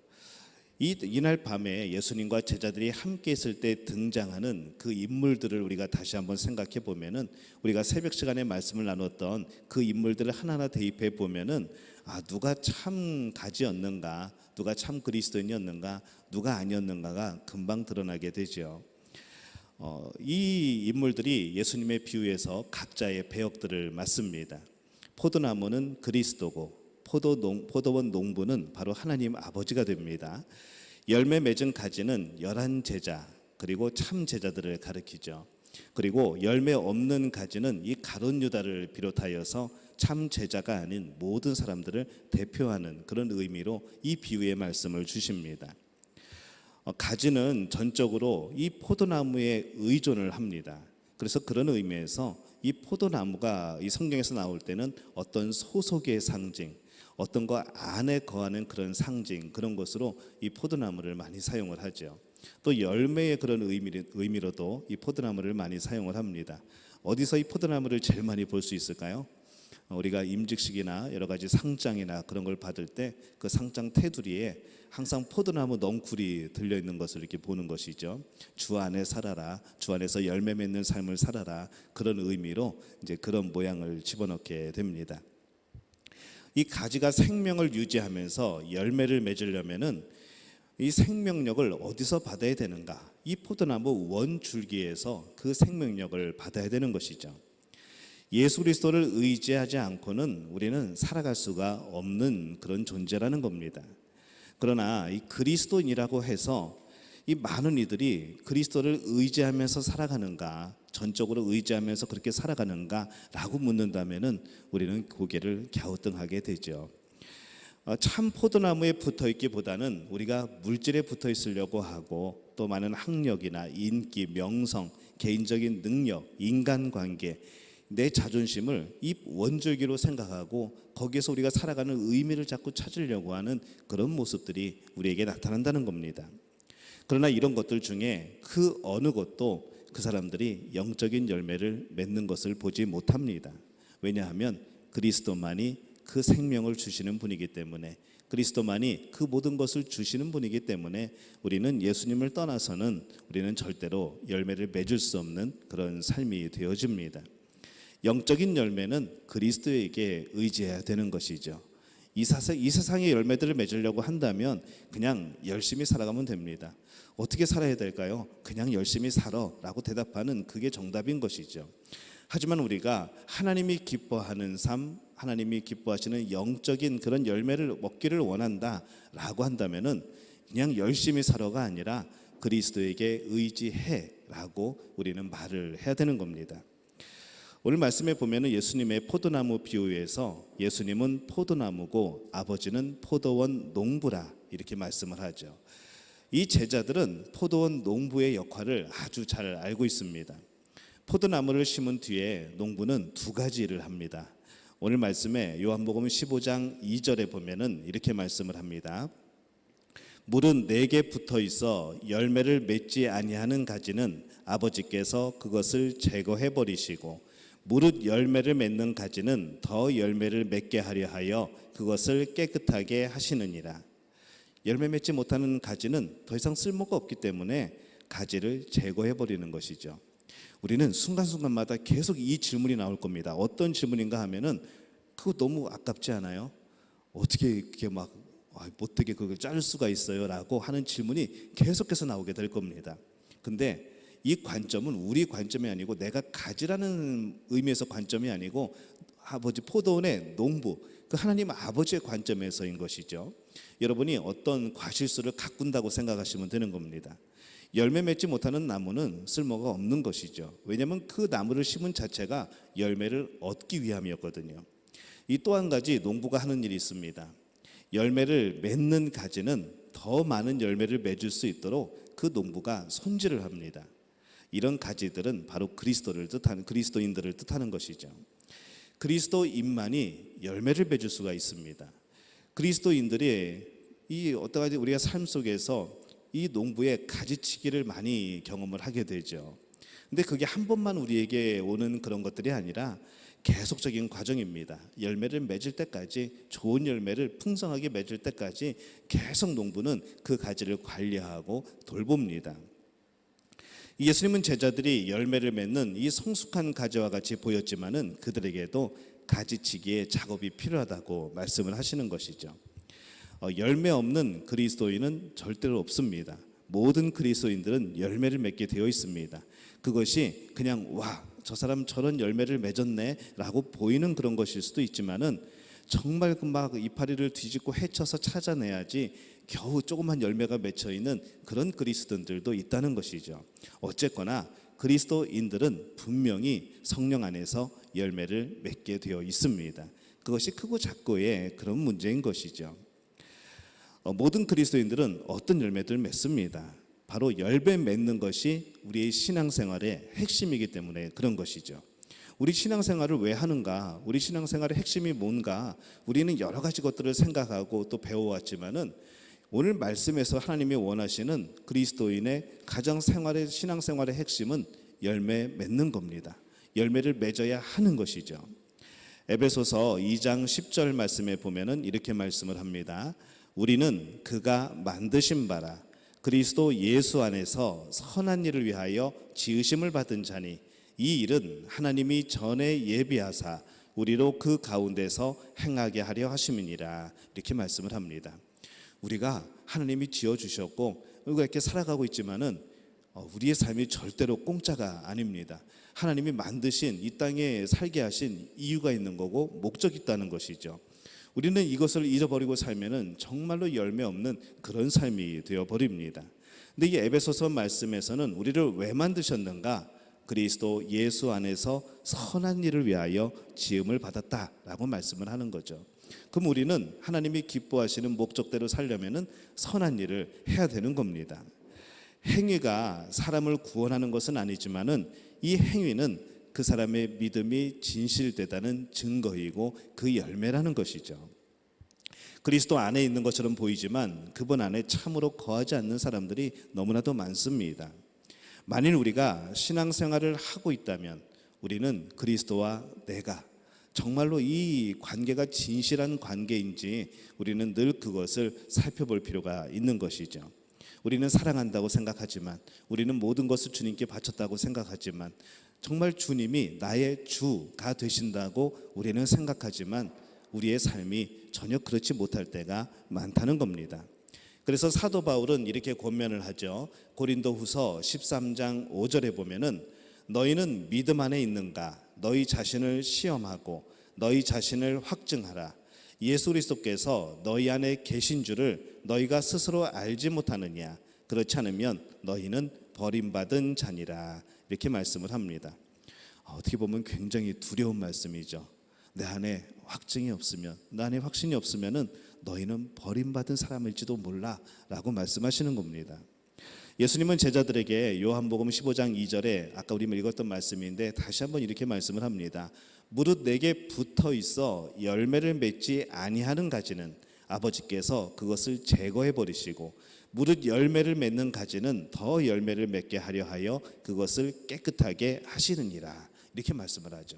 이날 밤에 예수님과 제자들이 함께 있을 때 등장하는 그 인물들을 우리가 다시 한번 생각해 보면은, 우리가 새벽 시간에 말씀을 나눴던 그 인물들을 하나하나 대입해 보면은, 누가 참 가지였는가, 누가 참 그리스도인이었는가, 누가 아니었는가가 금방 드러나게 되죠. 이 인물들이 예수님의 비유에서 각자의 배역들을 맡습니다. 포도나무는 그리스도고 포도원 농부는 바로 하나님 아버지가 됩니다. 열매 맺은 가지는 11제자, 그리고 참 제자들을 가리키죠. 그리고 열매 없는 가지는 이 가룟 유다를 비롯하여서 참 제자가 아닌 모든 사람들을 대표하는 그런 의미로 이 비유의 말씀을 주십니다. 가지는 전적으로 이 포도나무에 의존을 합니다. 그래서 그런 의미에서 이 포도나무가 이 성경에서 나올 때는 어떤 소속의 상징, 어떤 것 안에 거하는 그런 상징, 그런 것으로 이 포도나무를 많이 사용을 하죠. 또 열매의 그런 의미로도 이 포도나무를 많이 사용을 합니다. 어디서 이 포도나무를 제일 많이 볼 수 있을까요? 우리가 임직식이나 여러 가지 상장이나 그런 걸 받을 때 그 상장 테두리에 항상 포도나무 넝쿨이 들려 있는 것을 이렇게 보는 것이죠. 주 안에 살아라, 주 안에서 열매 맺는 삶을 살아라, 그런 의미로 이제 그런 모양을 집어넣게 됩니다. 이 가지가 생명을 유지하면서 열매를 맺으려면은 이 생명력을 어디서 받아야 되는가? 이 포도나무 원줄기에서 그 생명력을 받아야 되는 것이죠. 예수 그리스도를 의지하지 않고는 우리는 살아갈 수가 없는 그런 존재라는 겁니다. 그러나 이 그리스도인이라고 해서 이 많은 이들이 그리스도를 의지하면서 살아가는가, 전적으로 의지하면서 그렇게 살아가는가라고 묻는다면은 우리는 고개를 갸우뚱하게 되죠. 참 포도나무에 붙어 있기보다는 우리가 물질에 붙어 있으려고 하고, 또 많은 학력이나 인기, 명성, 개인적인 능력, 인간관계, 내 자존심을 이 원줄기로 생각하고 거기에서 우리가 살아가는 의미를 자꾸 찾으려고 하는 그런 모습들이 우리에게 나타난다는 겁니다. 그러나 이런 것들 중에 그 어느 것도 그 사람들이 영적인 열매를 맺는 것을 보지 못합니다. 왜냐하면 그리스도만이 그 생명을 주시는 분이기 때문에, 그리스도만이 그 모든 것을 주시는 분이기 때문에 우리는 예수님을 떠나서는 우리는 절대로 열매를 맺을 수 없는 그런 삶이 되어집니다. 영적인 열매는 그리스도에게 의지해야 되는 것이죠. 이 세상의 열매들을 맺으려고 한다면 그냥 열심히 살아가면 됩니다. 어떻게 살아야 될까요? 그냥 열심히 살아라고 대답하는 그게 정답인 것이죠. 하지만 우리가 하나님이 기뻐하는 삶, 하나님이 기뻐하시는 영적인 그런 열매를 먹기를 원한다라고 한다면은 그냥 열심히 살아가 아니라 그리스도에게 의지해라고 우리는 말을 해야 되는 겁니다. 오늘 말씀에 보면은 예수님의 포도나무 비유에서 예수님은 포도나무고 아버지는 포도원 농부라 이렇게 말씀을 하죠. 이 제자들은 포도원 농부의 역할을 아주 잘 알고 있습니다. 포도나무를 심은 뒤에 농부는 두 가지 일을 합니다. 오늘 말씀에 요한복음 15장 2절에 보면은 이렇게 말씀을 합니다. 물은 내게 붙어 있어 열매를 맺지 아니하는 가지는 아버지께서 그것을 제거해 버리시고, 무릇 열매를 맺는 가지는 더 열매를 맺게 하려 하여 그것을 깨끗하게 하시느니라. 열매 맺지 못하는 가지는 더 이상 쓸모가 없기 때문에 가지를 제거해 버리는 것이죠. 우리는 순간순간마다 계속 이 질문이 나올 겁니다. 어떤 질문인가 하면은 그거 너무 아깝지 않아요? 어떻게 이렇게 막 못되게 그걸 자를 수가 있어요? 라고 하는 질문이 계속해서 나오게 될 겁니다. 근데 이 관점은 우리 관점이 아니고 내가 가지라는 의미에서 관점이 아니고 아버지 포도원의 농부, 그 하나님 아버지의 관점에서인 것이죠. 여러분이 어떤 과실수를 가꾼다고 생각하시면 되는 겁니다. 열매 맺지 못하는 나무는 쓸모가 없는 것이죠. 왜냐하면 그 나무를 심은 자체가 열매를 얻기 위함이었거든요. 이 또 한 가지 농부가 하는 일이 있습니다. 열매를 맺는 가지는 더 많은 열매를 맺을 수 있도록 그 농부가 손질을 합니다. 이런 가지들은 바로 그리스도인들을 뜻하는 것이죠. 그리스도인만이 열매를 맺을 수가 있습니다. 그리스도인들이 이 어떠하지 우리가 삶 속에서 이 농부의 가지치기를 많이 경험을 하게 되죠. 근데 그게 한 번만 우리에게 오는 그런 것들이 아니라 계속적인 과정입니다. 열매를 맺을 때까지, 좋은 열매를 풍성하게 맺을 때까지 계속 농부는 그 가지를 관리하고 돌봅니다. 예수님은 제자들이 열매를 맺는 이 성숙한 가지와 같이 보였지만은 그들에게도 가지치기의 작업이 필요하다고 말씀을 하시는 것이죠. 열매 없는 그리스도인은 절대로 없습니다. 모든 그리스도인들은 열매를 맺게 되어 있습니다. 그것이 그냥 저 사람 저런 열매를 맺었네 라고 보이는 그런 것일 수도 있지만은 정말 막 이파리를 뒤집고 헤쳐서 찾아내야지 겨우 조그만 열매가 맺혀 있는 그런 그리스도인들도 있다는 것이죠. 어쨌거나 그리스도인들은 분명히 성령 안에서 열매를 맺게 되어 있습니다. 그것이 크고 작고의 그런 문제인 것이죠. 모든 그리스도인들은 어떤 열매들을 맺습니다. 바로 열매 맺는 것이 우리의 신앙생활의 핵심이기 때문에 그런 것이죠. 우리 신앙생활을 왜 하는가? 우리 신앙생활의 핵심이 뭔가? 우리는 여러 가지 것들을 생각하고 또 배워왔지만은 오늘 말씀에서 하나님이 원하시는 그리스도인의 가정 생활의 신앙생활의 핵심은 열매 맺는 겁니다. 열매를 맺어야 하는 것이죠. 에베소서 2장 10절 말씀에 보면은 이렇게 말씀을 합니다. 우리는 그가 만드신 바라 그리스도 예수 안에서 선한 일을 위하여 지으심을 받은 자니 이 일은 하나님이 전에 예비하사 우리로 그 가운데서 행하게 하려 하심이니라. 이렇게 말씀을 합니다. 우리가 하나님이 지어주셨고 우리가 이렇게 살아가고 있지만은 우리의 삶이 절대로 공짜가 아닙니다. 하나님이 만드신 이 땅에 살게 하신 이유가 있는 거고 목적이 있다는 것이죠. 우리는 이것을 잊어버리고 살면은 정말로 열매 없는 그런 삶이 되어버립니다. 근데 이 에베소서 말씀에서는 우리를 왜 만드셨는가? 그리스도 예수 안에서 선한 일을 위하여 지음을 받았다라고 말씀을 하는 거죠. 그럼 우리는 하나님이 기뻐하시는 목적대로 살려면은 선한 일을 해야 되는 겁니다. 행위가 사람을 구원하는 것은 아니지만은 이 행위는 그 사람의 믿음이 진실되다는 증거이고 그 열매라는 것이죠. 그리스도 안에 있는 것처럼 보이지만 그분 안에 참으로 거하지 않는 사람들이 너무나도 많습니다. 만일 우리가 신앙생활을 하고 있다면 우리는 그리스도와 내가 정말로 이 관계가 진실한 관계인지 우리는 늘 그것을 살펴볼 필요가 있는 것이죠. 우리는 사랑한다고 생각하지만, 우리는 모든 것을 주님께 바쳤다고 생각하지만, 정말 주님이 나의 주가 되신다고 우리는 생각하지만 우리의 삶이 전혀 그렇지 못할 때가 많다는 겁니다. 그래서 사도 바울은 이렇게 권면을 하죠. 고린도후서 13장 5절에 보면은 너희는 믿음 안에 있는가? 너희 자신을 시험하고 너희 자신을 확증하라. 예수 그리스도께서 너희 안에 계신 줄을 너희가 스스로 알지 못하느냐? 그렇지 않으면 너희는 버림받은 자니라. 이렇게 말씀을 합니다. 어떻게 보면 굉장히 두려운 말씀이죠. 내 안에 확증이 없으면, 내 안에 확신이 없으면은 너희는 버림받은 사람일지도 몰라 라고 말씀하시는 겁니다. 예수님은 제자들에게 요한복음 15장 2절에 아까 우리 읽었던 말씀인데 다시 한번 이렇게 말씀을 합니다. 무릇 내게 붙어 있어 열매를 맺지 아니하는 가지는 아버지께서 그것을 제거해 버리시고 무릇 열매를 맺는 가지는 더 열매를 맺게 하려 하여 그것을 깨끗하게 하시느니라. 이렇게 말씀을 하죠.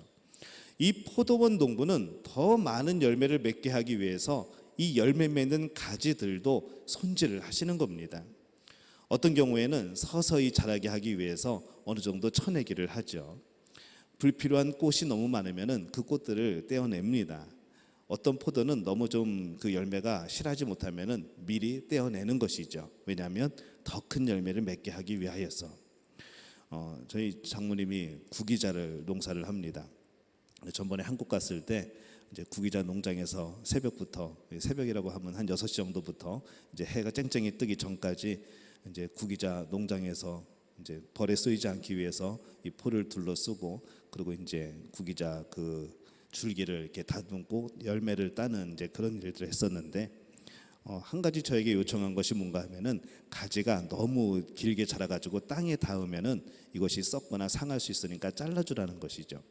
이 포도원 농부는 더 많은 열매를 맺게 하기 위해서 이 열매 맺는 가지들도 손질을 하시는 겁니다. 어떤 경우에는 서서히 자라게 하기 위해서 어느 정도 쳐내기를 하죠. 불필요한 꽃이 너무 많으면 그 꽃들을 떼어냅니다. 어떤 포도는 너무 좀 그 열매가 실하지 못하면 미리 떼어내는 것이죠. 왜냐하면 더 큰 열매를 맺게 하기 위하여서. 저희 장모님이 구기자를 농사를 합니다. 전번에 한국 갔을 때 이제 구기자 농장에서 새벽이라고 하면 한 6시 정도부터 이제 해가 쨍쨍이 뜨기 전까지 이제 구기자 농장에서 이제 벌에 쏘이지 않기 위해서 이 포를 둘러쓰고 그리고 이제 구기자 그 줄기를 이렇게 다듬고 열매를 따는 이제 그런 일들을 했었는데 한 가지 저에게 요청한 것이 뭔가 하면은 가지가 너무 길게 자라가지고 땅에 닿으면은 이것이 썩거나 상할 수 있으니까 잘라주라는 것이죠.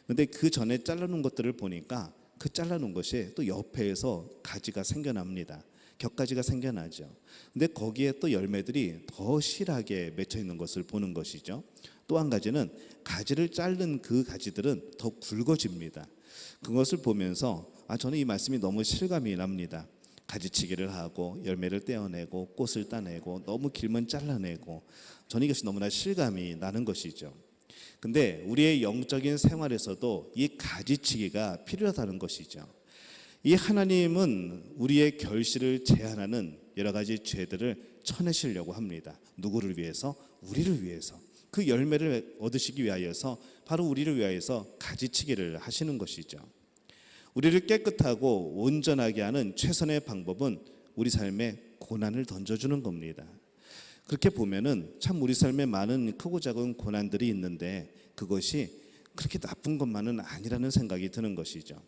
근데 그 전에 잘라놓은 것들을 보니까 그 잘라놓은 것이 또 옆에서 가지가 생겨납니다. 겹가지가 생겨나죠. 근데 거기에 또 열매들이 더 실하게 맺혀 있는 것을 보는 것이죠. 또 한 가지는 가지를 자른 그 가지들은 더 굵어집니다. 그것을 보면서 저는 이 말씀이 너무 실감이 납니다. 가지치기를 하고 열매를 떼어내고 꽃을 따내고 너무 길면 잘라내고 저는 이것이 너무나 실감이 나는 것이죠. 근데 우리의 영적인 생활에서도 이 가지치기가 필요하다는 것이죠. 이 하나님은 우리의 결실을 제한하는 여러 가지 죄들을 쳐내시려고 합니다. 누구를 위해서? 우리를 위해서. 그 열매를 얻으시기 위하여서 바로 우리를 위하여서 가지치기를 하시는 것이죠. 우리를 깨끗하고 온전하게 하는 최선의 방법은 우리 삶에 고난을 던져주는 겁니다. 그렇게 보면은 참 우리 삶에 많은 크고 작은 고난들이 있는데 그것이 그렇게 나쁜 것만은 아니라는 생각이 드는 것이죠.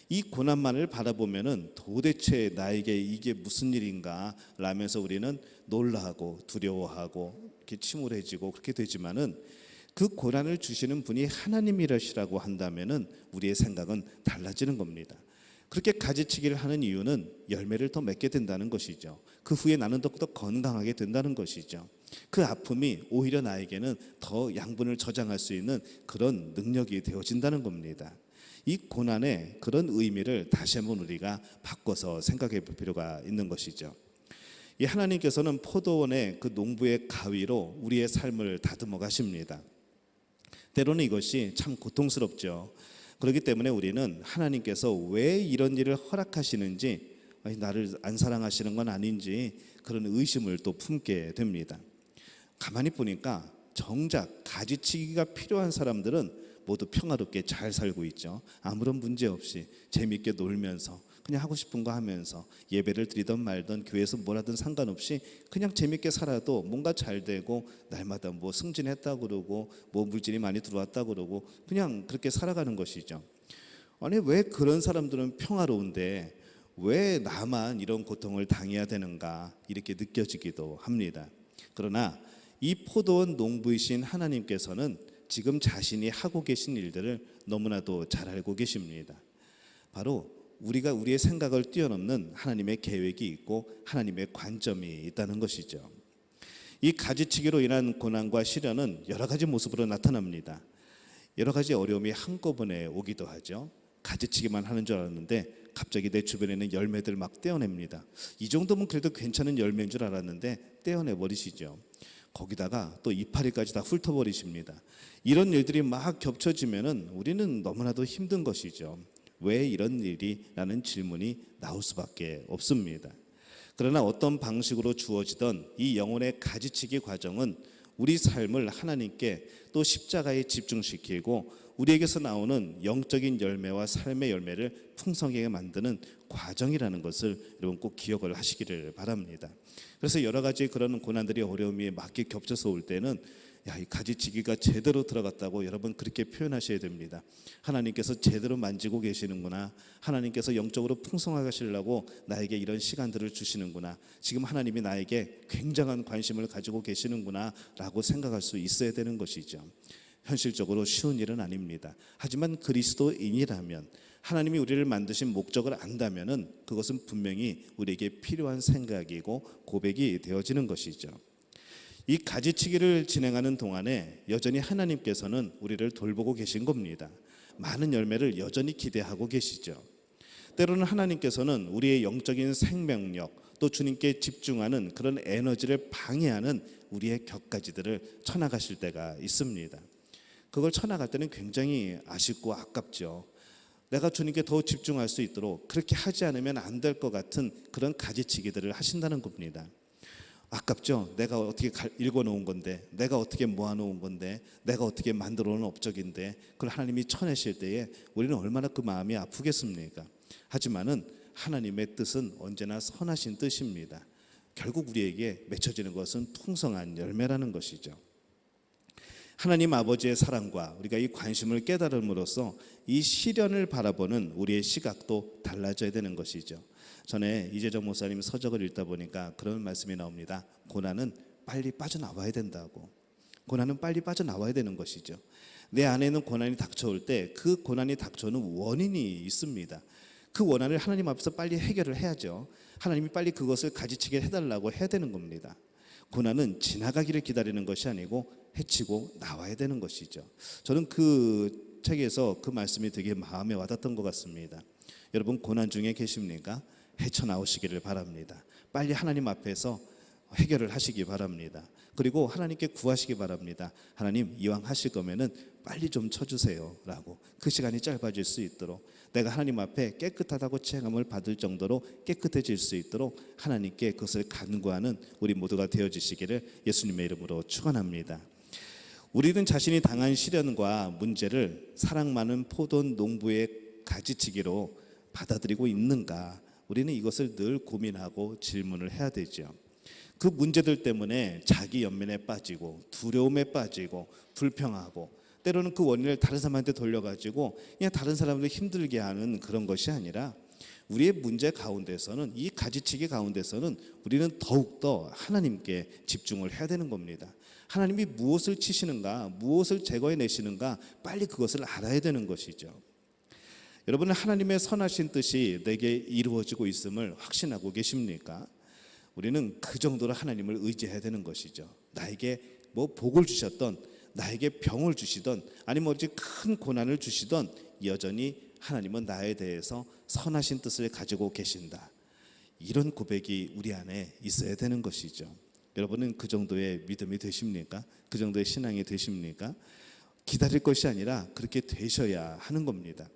이 고난만을 바라보면은 도대체 나에게 이게 무슨 일인가 라면서 우리는 놀라고 두려워하고 이렇게 침울해지고 그렇게 되지만은 그 고난을 주시는 분이 하나님이라시라고 한다면은 우리의 생각은 달라지는 겁니다. 그렇게 가지치기를 하는 이유는 열매를 더 맺게 된다는 것이죠. 그 후에 나는 더 건강하게 된다는 것이죠. 그 아픔이 오히려 나에게는 더 양분을 저장할 수 있는 그런 능력이 되어진다는 겁니다. 이 고난의 그런 의미를 다시 한번 우리가 바꿔서 생각해 볼 필요가 있는 것이죠. 이 하나님께서는 포도원의 그 농부의 가위로 우리의 삶을 다듬어 가십니다. 때로는 이것이 참 고통스럽죠. 그렇기 때문에 우리는 하나님께서 왜 이런 일을 허락하시는지, 나를 안 사랑하시는 건 아닌지 그런 의심을 또 품게 됩니다. 가만히 보니까 정작 가지치기가 필요한 사람들은 모두 평화롭게 잘 살고 있죠. 아무런 문제 없이 재미있게 놀면서 그냥 하고 싶은 거 하면서 예배를 드리던 말던 교회에서 뭘 하든 상관없이 그냥 재미있게 살아도 뭔가 잘 되고 날마다 뭐 승진했다 그러고 뭐 물질이 많이 들어왔다 그러고 그냥 그렇게 살아가는 것이죠. 아니 왜 그런 사람들은 평화로운데 왜 나만 이런 고통을 당해야 되는가 이렇게 느껴지기도 합니다. 그러나 이 포도원 농부이신 하나님께서는 지금 자신이 하고 계신 일들을 너무나도 잘 알고 계십니다. 바로 우리가 우리의 생각을 뛰어넘는 하나님의 계획이 있고 하나님의 관점이 있다는 것이죠. 이 가지치기로 인한 고난과 시련은 여러 가지 모습으로 나타납니다. 여러 가지 어려움이 한꺼번에 오기도 하죠. 가지치기만 하는 줄 알았는데 갑자기 내 주변에는 열매들 막 떼어냅니다. 이 정도면 그래도 괜찮은 열매인 줄 알았는데 떼어내버리시죠. 거기다가 또 이파리까지 다 훑어버리십니다. 이런 일들이 막 겹쳐지면은 우리는 너무나도 힘든 것이죠. 왜 이런 일이? 라는 질문이 나올 수밖에 없습니다. 그러나 어떤 방식으로 주어지던 이 영혼의 가지치기 과정은 우리 삶을 하나님께 또 십자가에 집중시키고 우리에게서 나오는 영적인 열매와 삶의 열매를 풍성하게 만드는 과정이라는 것을 여러분 꼭 기억을 하시기를 바랍니다. 그래서 여러 가지 그런 고난들이 어려움이 맞게 겹쳐서 올 때는 이 가지치기가 제대로 들어갔다고 여러분 그렇게 표현하셔야 됩니다. 하나님께서 제대로 만지고 계시는구나. 하나님께서 영적으로 풍성하게 하시려고 나에게 이런 시간들을 주시는구나. 지금 하나님이 나에게 굉장한 관심을 가지고 계시는구나 라고 생각할 수 있어야 되는 것이죠. 현실적으로 쉬운 일은 아닙니다. 하지만 그리스도인이라면 하나님이 우리를 만드신 목적을 안다면은 그것은 분명히 우리에게 필요한 생각이고 고백이 되어지는 것이죠. 이 가지치기를 진행하는 동안에 여전히 하나님께서는 우리를 돌보고 계신 겁니다. 많은 열매를 여전히 기대하고 계시죠. 때로는 하나님께서는 우리의 영적인 생명력 또 주님께 집중하는 그런 에너지를 방해하는 우리의 격가지들을 쳐나가실 때가 있습니다. 그걸 쳐나갈 때는 굉장히 아쉽고 아깝죠. 내가 주님께 더 집중할 수 있도록 그렇게 하지 않으면 안 될 것 같은 그런 가지치기들을 하신다는 겁니다. 아깝죠. 내가 어떻게 읽어놓은 건데, 내가 어떻게 모아놓은 건데, 내가 어떻게 만들어놓은 업적인데 그걸 하나님이 쳐내실 때에 우리는 얼마나 그 마음이 아프겠습니까? 하지만은 하나님의 뜻은 언제나 선하신 뜻입니다. 결국 우리에게 맺혀지는 것은 풍성한 열매라는 것이죠. 하나님 아버지의 사랑과 우리가 이 관심을 깨달음으로써 이 시련을 바라보는 우리의 시각도 달라져야 되는 것이죠. 전에 이재정 목사님 서적을 읽다 보니까 그런 말씀이 나옵니다. 고난은 빨리 빠져나와야 된다고. 고난은 빨리 빠져나와야 되는 것이죠. 내 안에는 고난이 닥쳐올 때 그 고난이 닥쳐오는 원인이 있습니다. 그 원한을 하나님 앞에서 빨리 해결을 해야죠. 하나님이 빨리 그것을 가지치게 해달라고 해야 되는 겁니다. 고난은 지나가기를 기다리는 것이 아니고 해치고 나와야 되는 것이죠. 저는 그 책에서 그 말씀이 되게 마음에 와닿던 것 같습니다. 여러분 고난 중에 계십니까? 헤쳐나오시기를 바랍니다. 빨리 하나님 앞에서 해결을 하시기 바랍니다. 그리고 하나님께 구하시기 바랍니다. 하나님 이왕 하실 거면은 빨리 좀 쳐주세요 라고. 그 시간이 짧아질 수 있도록, 내가 하나님 앞에 깨끗하다고 체험을 받을 정도로 깨끗해질 수 있도록 하나님께 그것을 간구하는 우리 모두가 되어주시기를 예수님의 이름으로 축원합니다. 우리는 자신이 당한 시련과 문제를 사랑 많은 포도원 농부의 가지치기로 받아들이고 있는가? 우리는 이것을 늘 고민하고 질문을 해야 되죠. 그 문제들 때문에 자기 연민에 빠지고 두려움에 빠지고 불평하고, 때로는 그 원인을 다른 사람한테 돌려가지고 그냥 다른 사람들 힘들게 하는 그런 것이 아니라, 우리의 문제 가운데서는, 이 가지치기 가운데서는 우리는 더욱더 하나님께 집중을 해야 되는 겁니다. 하나님이 무엇을 치시는가, 무엇을 제거해내시는가, 빨리 그것을 알아야 되는 것이죠. 여러분은 하나님의 선하신 뜻이 내게 이루어지고 있음을 확신하고 계십니까? 우리는 그 정도로 하나님을 의지해야 되는 것이죠. 나에게 뭐 복을 주셨던, 나에게 병을 주시던, 아니면 어찌 큰 고난을 주시던, 여전히 하나님은 나에 대해서 선하신 뜻을 가지고 계신다. 이런 고백이 우리 안에 있어야 되는 것이죠. 여러분은 그 정도의 믿음이 되십니까? 그 정도의 신앙이 되십니까? 기다릴 것이 아니라 그렇게 되셔야 하는 겁니다.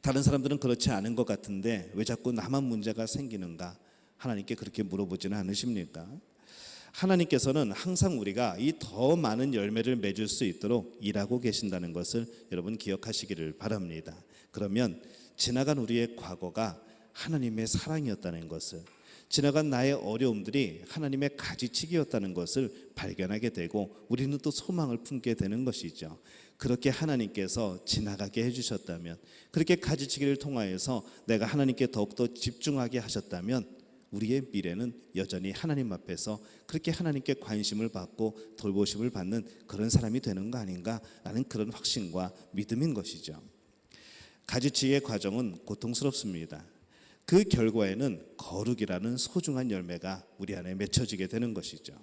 다른 사람들은 그렇지 않은 것 같은데 왜 자꾸 나만 문제가 생기는가? 하나님께 그렇게 물어보지는 않으십니까? 하나님께서는 항상 우리가 이 더 많은 열매를 맺을 수 있도록 일하고 계신다는 것을 여러분 기억하시기를 바랍니다. 그러면 지나간 우리의 과거가 하나님의 사랑이었다는 것을, 지나간 나의 어려움들이 하나님의 가지치기였다는 것을 발견하게 되고 우리는 또 소망을 품게 되는 것이죠. 그렇게 하나님께서 지나가게 해주셨다면, 그렇게 가지치기를 통하여서 내가 하나님께 더욱더 집중하게 하셨다면 우리의 미래는 여전히 하나님 앞에서 그렇게 하나님께 관심을 받고 돌보심을 받는 그런 사람이 되는 거 아닌가라는 그런 확신과 믿음인 것이죠. 가지치기의 과정은 고통스럽습니다. 그 결과에는 거룩이라는 소중한 열매가 우리 안에 맺혀지게 되는 것이죠.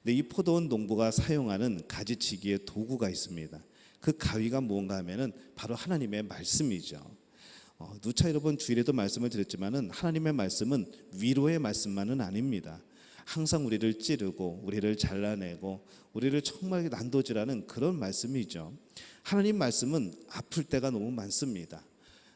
근데 이 포도원 농부가 사용하는 가지치기의 도구가 있습니다. 그 가위가 뭔가 하면은 바로 하나님의 말씀이죠. 누차 여러분 주일에도 말씀을 드렸지만은 하나님의 말씀은 위로의 말씀만은 아닙니다. 항상 우리를 찌르고 우리를 잘라내고 우리를 정말 난도질하는 그런 말씀이죠. 하나님 말씀은 아플 때가 너무 많습니다.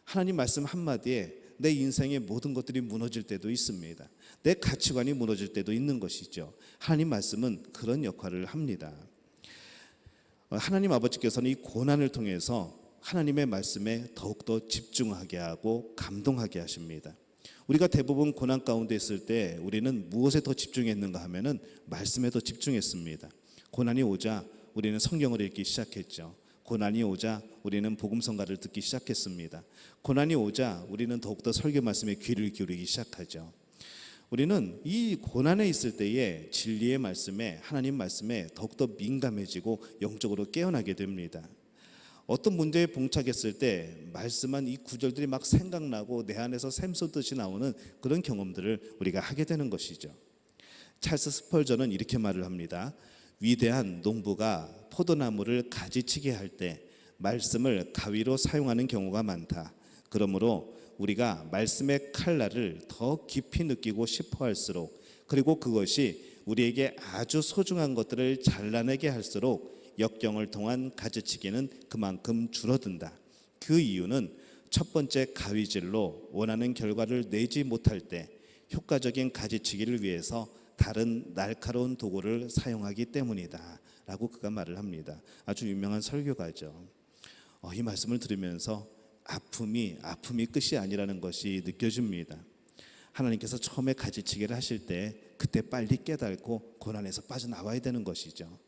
하나님 말씀 한마디에 내 인생의 모든 것들이 무너질 때도 있습니다. 내 가치관이 무너질 때도 있는 것이죠. 하나님 말씀은 그런 역할을 합니다. 하나님 아버지께서는 이 고난을 통해서 하나님의 말씀에 더욱더 집중하게 하고 감동하게 하십니다. 우리가 대부분 고난 가운데 있을 때 우리는 무엇에 더 집중했는가 하면은 말씀에 더 집중했습니다. 고난이 오자 우리는 성경을 읽기 시작했죠. 고난이 오자 우리는 복음성가를 듣기 시작했습니다. 고난이 오자 우리는 더욱더 설교 말씀에 귀를 기울이기 시작하죠. 우리는 이 고난에 있을 때에 진리의 말씀에, 하나님 말씀에 더욱더 민감해지고 영적으로 깨어나게 됩니다. 어떤 문제에 봉착했을 때 말씀한 이 구절들이 막 생각나고 내 안에서 샘솟듯이 나오는 그런 경험들을 우리가 하게 되는 것이죠. 찰스 스펄전은 이렇게 말을 합니다. 위대한 농부가 포도나무를 가지치게 할 때 말씀을 가위로 사용하는 경우가 많다. 그러므로 우리가 말씀의 칼날을 더 깊이 느끼고 싶어 할수록, 그리고 그것이 우리에게 아주 소중한 것들을 잘라내게 할수록 역경을 통한 가지치기는 그만큼 줄어든다. 그 이유는 첫 번째 가위질로 원하는 결과를 내지 못할 때 효과적인 가지치기를 위해서 다른 날카로운 도구를 사용하기 때문이다 라고 그가 말을 합니다. 아주 유명한 설교가죠. 이 말씀을 들으면서 아픔이 끝이 아니라는 것이 느껴집니다. 하나님께서 처음에 가지치기를 하실 때 그때 빨리 깨닫고 고난에서 빠져나와야 되는 것이죠.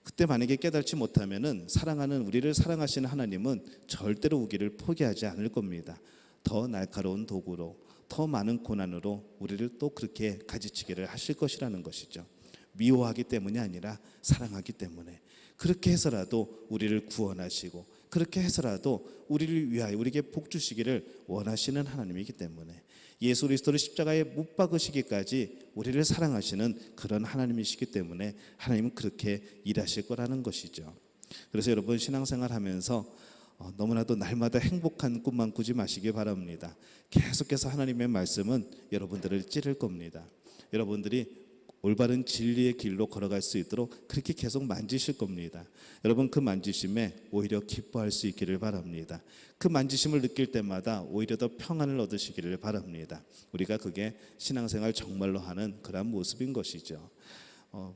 그때 만약에 깨닫지 못하면은 사랑하는 우리를 사랑하시는 하나님은 절대로 우리를 포기하지 않을 겁니다. 더 날카로운 도구로, 더 많은 고난으로 우리를 또 그렇게 가지치기를 하실 것이라는 것이죠. 미워하기 때문이 아니라 사랑하기 때문에 그렇게 해서라도 우리를 구원하시고 그렇게 해서라도 우리를 위하여 우리에게 복 주시기를 원하시는 하나님이기 때문에 예수 그리스도를 십자가에 못 박으시기까지 우리를 사랑하시는 그런 하나님이시기 때문에 하나님은 그렇게 일하실 거라는 것이죠. 그래서 여러분 신앙생활 하면서 너무나도 날마다 행복한 꿈만 꾸지 마시기 바랍니다. 계속해서 하나님의 말씀은 여러분들을 찌를 겁니다. 여러분들이 올바른 진리의 길로 걸어갈 수 있도록 그렇게 계속 만지실 겁니다. 여러분 그 만지심에 오히려 기뻐할 수 있기를 바랍니다. 그 만지심을 느낄 때마다 오히려 더 평안을 얻으시기를 바랍니다. 우리가 그게 신앙생활 정말로 하는 그런 모습인 것이죠.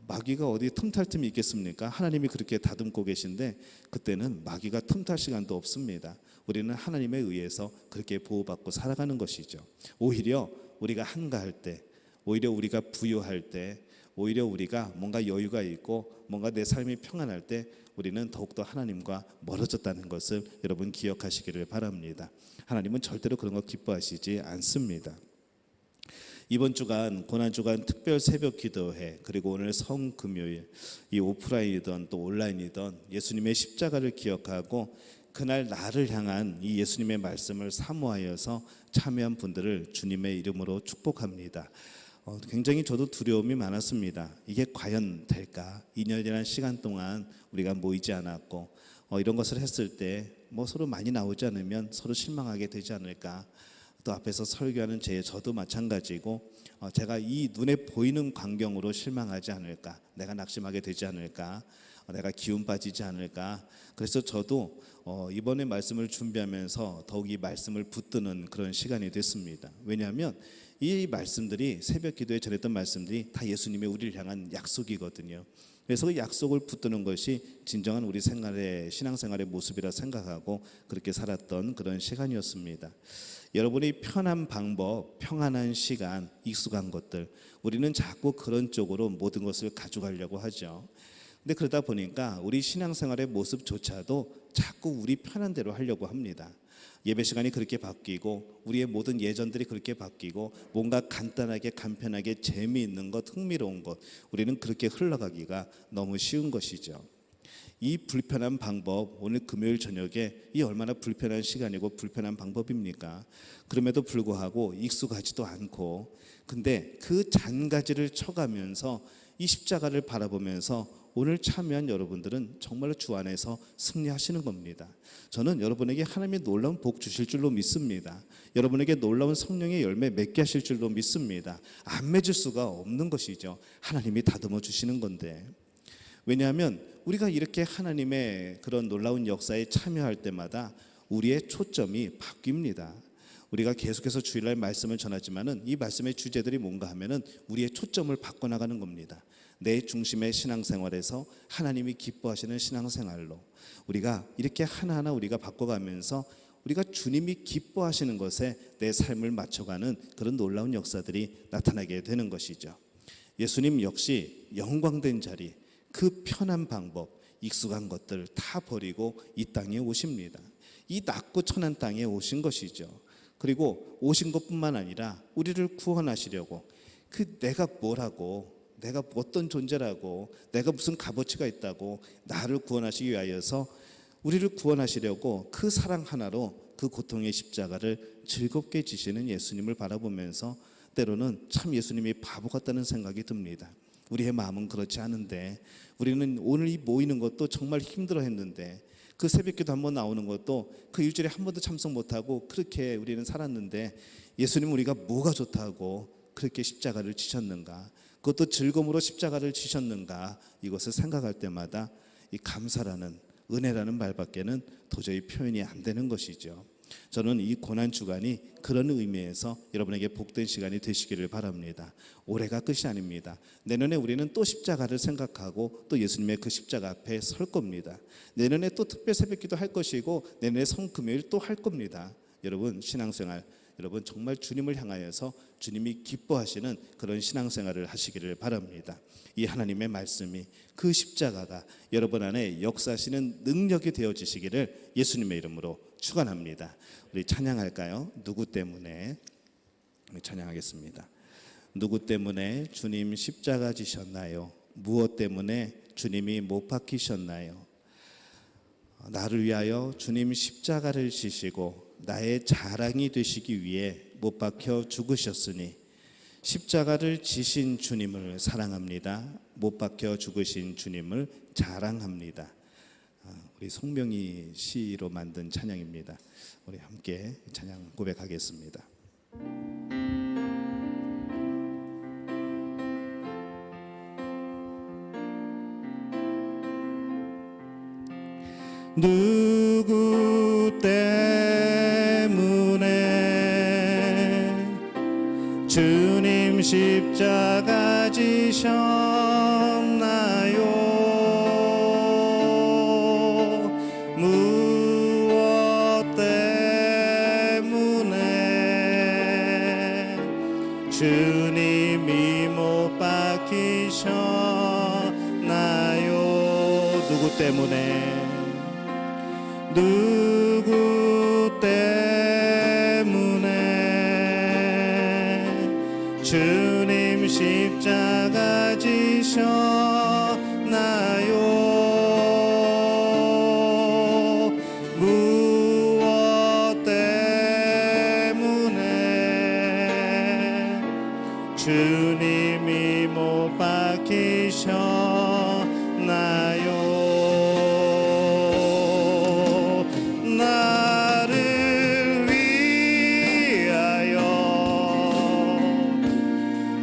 마귀가 어디 틈탈 틈이 있겠습니까? 하나님이 그렇게 다듬고 계신데 그때는 마귀가 틈탈 시간도 없습니다. 우리는 하나님에 의해서 그렇게 보호받고 살아가는 것이죠. 오히려 우리가 한가할 때, 오히려 우리가 부유할 때, 오히려 우리가 뭔가 여유가 있고 뭔가 내 삶이 평안할 때 우리는 더욱더 하나님과 멀어졌다는 것을 여러분 기억하시기를 바랍니다. 하나님은 절대로 그런 거 기뻐하시지 않습니다. 이번 주간 고난주간 특별 새벽 기도회 그리고 오늘 성금요일 이 오프라인이든 또 온라인이든 예수님의 십자가를 기억하고 그날 나를 향한 이 예수님의 말씀을 사모하여서 참여한 분들을 주님의 이름으로 축복합니다. 굉장히 저도 두려움이 많았습니다. 이게 과연 될까? 2년이라는 시간 동안 우리가 모이지 않았고 이런 것을 했을 때 뭐 서로 많이 나오지 않으면 서로 실망하게 되지 않을까? 또 앞에서 설교하는 저도 마찬가지고 제가 이 눈에 보이는 광경으로 실망하지 않을까? 내가 낙심하게 되지 않을까? 내가 기운 빠지지 않을까? 그래서 저도 이번에 말씀을 준비하면서 더욱 이 말씀을 붙드는 그런 시간이 됐습니다. 왜냐하면 이 말씀들이 새벽 기도에 전했던 말씀들이 다 예수님의 우리를 향한 약속이거든요. 그래서 그 약속을 붙드는 것이 진정한 우리 신앙생활의 모습이라 생각하고 그렇게 살았던 그런 시간이었습니다. 여러분이 편한 방법, 평안한 시간, 익숙한 것들 우리는 자꾸 그런 쪽으로 모든 것을 가져가려고 하죠. 근데 그러다 보니까 우리 신앙생활의 모습조차도 자꾸 우리 편한 대로 하려고 합니다. 예배 시간이 그렇게 바뀌고 우리의 모든 예전들이 그렇게 바뀌고 뭔가 간단하게 간편하게 재미있는 것, 흥미로운 것 우리는 그렇게 흘러가기가 너무 쉬운 것이죠. 이 불편한 방법 오늘 금요일 저녁에 이 얼마나 불편한 시간이고 불편한 방법입니까? 그럼에도 불구하고 익숙하지도 않고 근데 그 잔가지를 쳐가면서 이 십자가를 바라보면서 오늘 참여한 여러분들은 정말로 주 안에서 승리하시는 겁니다. 저는 여러분에게 하나님의 놀라운 복 주실 줄로 믿습니다. 여러분에게 놀라운 성령의 열매 맺게 하실 줄로 믿습니다. 안 맺을 수가 없는 것이죠. 하나님이 다듬어 주시는 건데. 왜냐하면 우리가 이렇게 하나님의 그런 놀라운 역사에 참여할 때마다 우리의 초점이 바뀝니다. 우리가 계속해서 주일날 말씀을 전하지만은 이 말씀의 주제들이 뭔가 하면은 우리의 초점을 바꿔나가는 겁니다. 내 중심의 신앙생활에서 하나님이 기뻐하시는 신앙생활로 우리가 이렇게 하나하나 우리가 바꿔가면서 우리가 주님이 기뻐하시는 것에 내 삶을 맞춰가는 그런 놀라운 역사들이 나타나게 되는 것이죠. 예수님 역시 영광된 자리, 그 편한 방법, 익숙한 것들 다 버리고 이 땅에 오십니다. 이 낮고 천한 땅에 오신 것이죠. 그리고 오신 것뿐만 아니라 우리를 구원하시려고 내가 뭐라고 내가 어떤 존재라고 내가 무슨 값어치가 있다고 나를 구원하시기 위하여서 우리를 구원하시려고 그 사랑 하나로 그 고통의 십자가를 즐겁게 지시는 예수님을 바라보면서 때로는 참 예수님이 바보 같다는 생각이 듭니다. 우리의 마음은 그렇지 않은데 우리는 오늘 이 모이는 것도 정말 힘들어 했는데 그 새벽기도 한번 나오는 것도 그 일주일에 한 번도 참석 못하고 그렇게 우리는 살았는데 예수님은 우리가 뭐가 좋다고 그렇게 십자가를 지셨는가, 그것도 즐거움으로 십자가를 지셨는가, 이것을 생각할 때마다 이 감사라는 은혜라는 말밖에는 도저히 표현이 안 되는 것이죠. 저는 이 고난주간이 그런 의미에서 여러분에게 복된 시간이 되시기를 바랍니다. 올해가 끝이 아닙니다. 내년에 우리는 또 십자가를 생각하고 또 예수님의 그 십자가 앞에 설 겁니다. 내년에 또 특별 새벽기도 할 것이고 내년에 성금요일 또 할 겁니다. 여러분 신앙생활 여러분 정말 주님을 향하여서 주님이 기뻐하시는 그런 신앙생활을 하시기를 바랍니다. 이 하나님의 말씀이 그 십자가가 여러분 안에 역사하시는 능력이 되어지시기를 예수님의 이름으로 축원합니다. 우리 찬양할까요? 누구 때문에? 우리 찬양하겠습니다. 누구 때문에 주님 십자가 지셨나요? 무엇 때문에 주님이 못 박히셨나요? 나를 위하여 주님 십자가를 지시고 나의 자랑이 되시기 위해 못 박혀 죽으셨으니 십자가를 지신 주님을 사랑합니다. 못 박혀 죽으신 주님을 자랑합니다. 우리 송명희 시로 만든 찬양입니다. 우리 함께 찬양 고백하겠습니다. 누구 때문에 주님 십자가 지셨나요? 무엇 때문에 주님이 못 박히셨나요? 누구 때문에? 누구 때문에 주님 십자가 지셨나요? 무엇 때문에 주님이 못 박히셨나요? 나를 위하여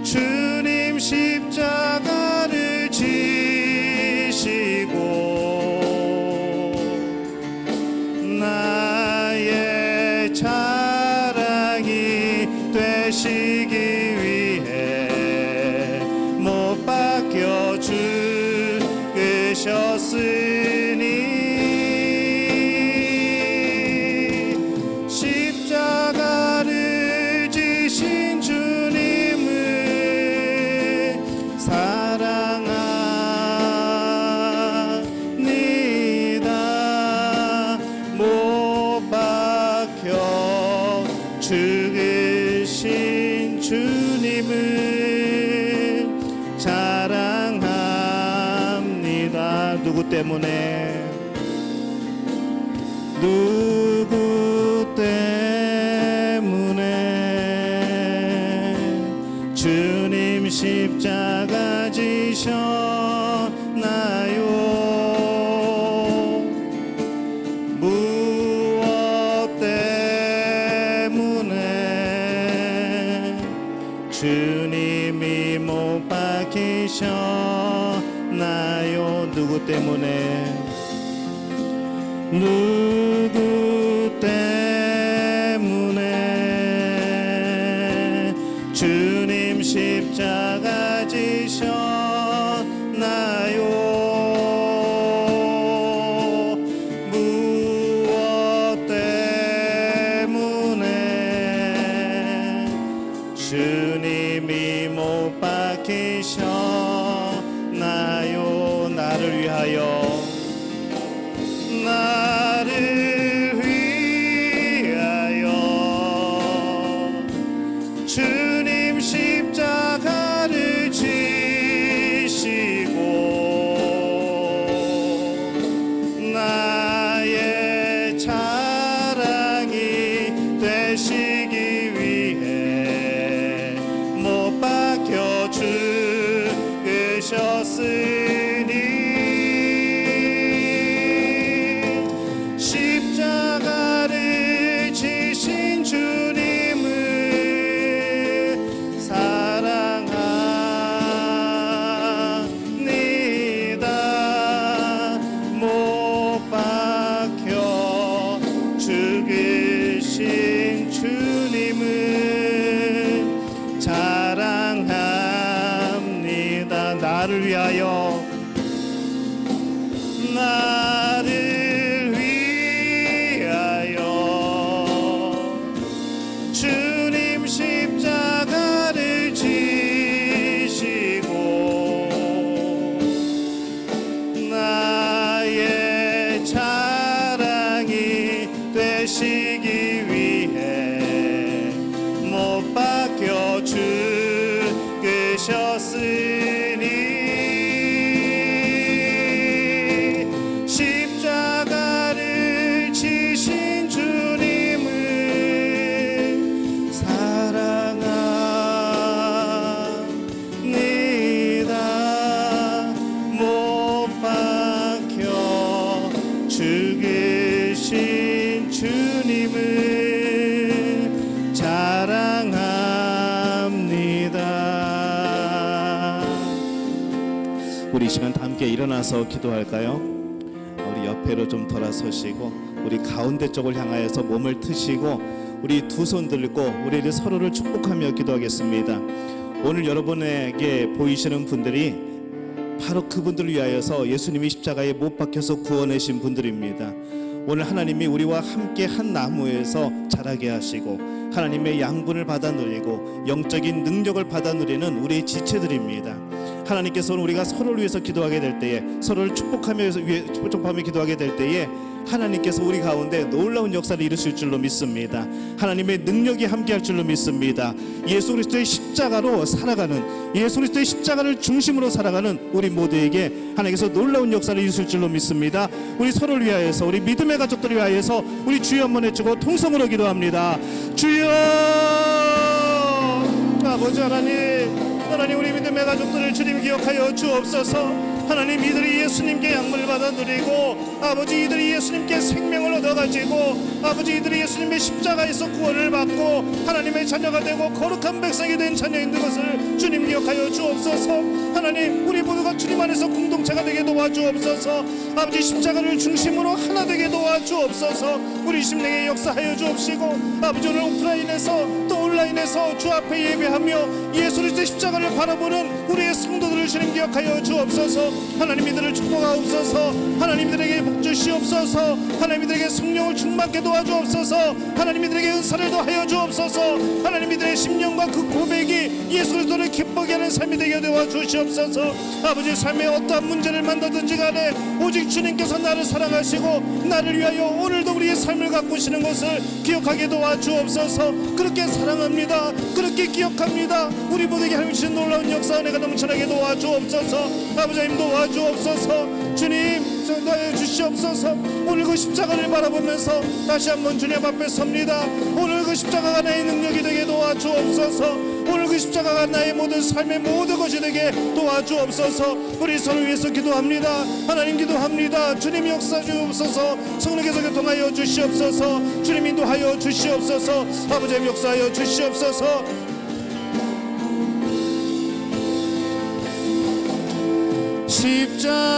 주님 십자가를 지시고 나의 자랑이 되시기 위해 못 박혀 죽으셨으니 십자가를 지신 주님을 사랑합니다. 못 박혀 죽으신 주님을 자랑합니다. 누구 때문에? 누구 때문에 주님 십자가 지셨나요? 무엇 때문에 주님이 못 박히셨나요? 누구 때문에? 누구 때문에 주님 십자가 지셨나요? 무엇 때문에 주님이 못 박히셨나요? 나를 위하여 나를 위하여 주님 십자가를 지시고 나의 자랑이 되시기 위해 못 박혀 죽으셨으니 우리 이 시간 다 함께 일어나서 기도할까요? 우리 옆에로 좀 돌아서시고 우리 가운데 쪽을 향하여서 몸을 트시고 우리 두 손 들고 우리 서로를 축복하며 기도하겠습니다. 오늘 여러분에게 보이시는 분들이 바로 그분들을 위하여서 예수님이 십자가에 못 박혀서 구원하신 분들입니다. 오늘 하나님이 우리와 함께 한 나무에서 자라게 하시고 하나님의 양분을 받아 누리고 영적인 능력을 받아 누리는 우리의 지체들입니다. 하나님께서는 우리가 서로를 위해서 기도하게 될 때에 서로를 축복하며 기도하게 될 때에 하나님께서 우리 가운데 놀라운 역사를 이루실 줄로 믿습니다. 하나님의 능력이 함께할 줄로 믿습니다. 예수 그리스도의 십자가로 살아가는, 예수 그리스도의 십자가를 중심으로 살아가는 우리 모두에게 하나님께서 놀라운 역사를 이루실 줄로 믿습니다. 우리 서로를 위하여서, 우리 믿음의 가족들을 위하여서 우리 주여 한번 외치고 통성으로 기도합니다. 주여! 아버지 하나님 우리 믿음의 가족들을 주님 기억하여 주옵소서. 하나님 이들이 예수님께 양물을 받아 누리고 아버지 이들이 예수님께 생명을 얻어가지고 아버지 이들이 예수님의 십자가에서 구원을 받고 하나님의 자녀가 되고 거룩한 백성이 된 자녀인 것을 주님 기억하여 주옵소서. 하나님 우리 모두가 주님 안에서 공동체가 되게 도와주옵소서. 아버지 십자가를 중심으로 하나 되게 도와주옵소서. 우리 심령에 역사하여 주옵시고 아버지 오늘 오프라인에서 또 온라인에서 주 앞에 예배하며 예수 그리스도의 십자가를 바라보는 우리의 성도들을 주님 기억하여 주옵소서. 하나님 이들을 축복하옵소서. 하나님 이들에게 복 주시옵소서. 하나님 이들에게 성령을 충만케 도와주옵소서. 하나님 이들에게 은사를 더하여 주옵소서. 하나님 이들의 심령과 그 고백이 예수 그리스도를 기쁘게 하는 삶이 되게 도와주시옵소서. 아버지 삶에 어떠한 문제를 만나든지 간에 오직 주님께서 나를 사랑하시고 나를 위하여 오늘도 우리의 삶을 가꾸시는 것을 기억하게 도와주옵소서. 그렇게 사랑합니다. 그렇게 기억합니다. 우리 모두에게 하나님 주신 놀라운 역사 은혜가 넘쳐나게 도와주옵소서. 아버지 하나님 도와주옵소서. 주님 도와여 주시옵소서. 오늘 그 십자가를 바라보면서 다시 한번 주님 앞에 섭니다. 오늘 그 십자가가 나의 능력이 되게 도와주옵소서. 오늘 그 십자가가 나의 모든 삶의 모든 것이 되게 도와주옵소서. 우리 서로 위해서 기도합니다. 하나님 기도합니다. 주님 역사 주옵소서. 성령께서 교통하여 주시옵소서. 주님 인도하여 주시옵소서. 아버지 역사하여 주시옵소서.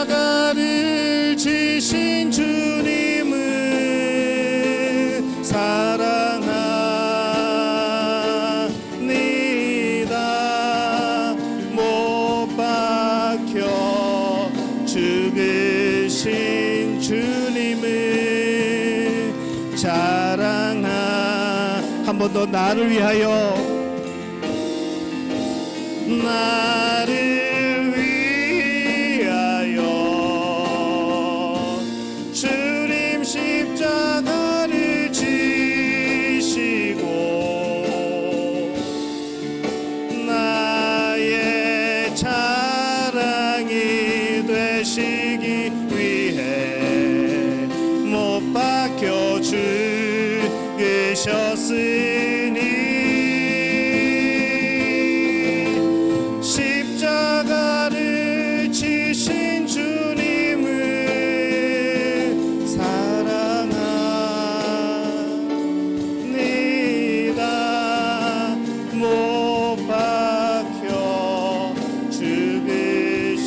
십자가를 지신 주님을 사랑합니다. 못 박혀 죽으신 주님을 한 번 더 나를 위하여 주님 십자가를 지시고 나의 자랑이 되시기 위해 못 박혀 죽으셨으니 십자가를 지신 주님을 사랑합니다. 못 박혀 죽으신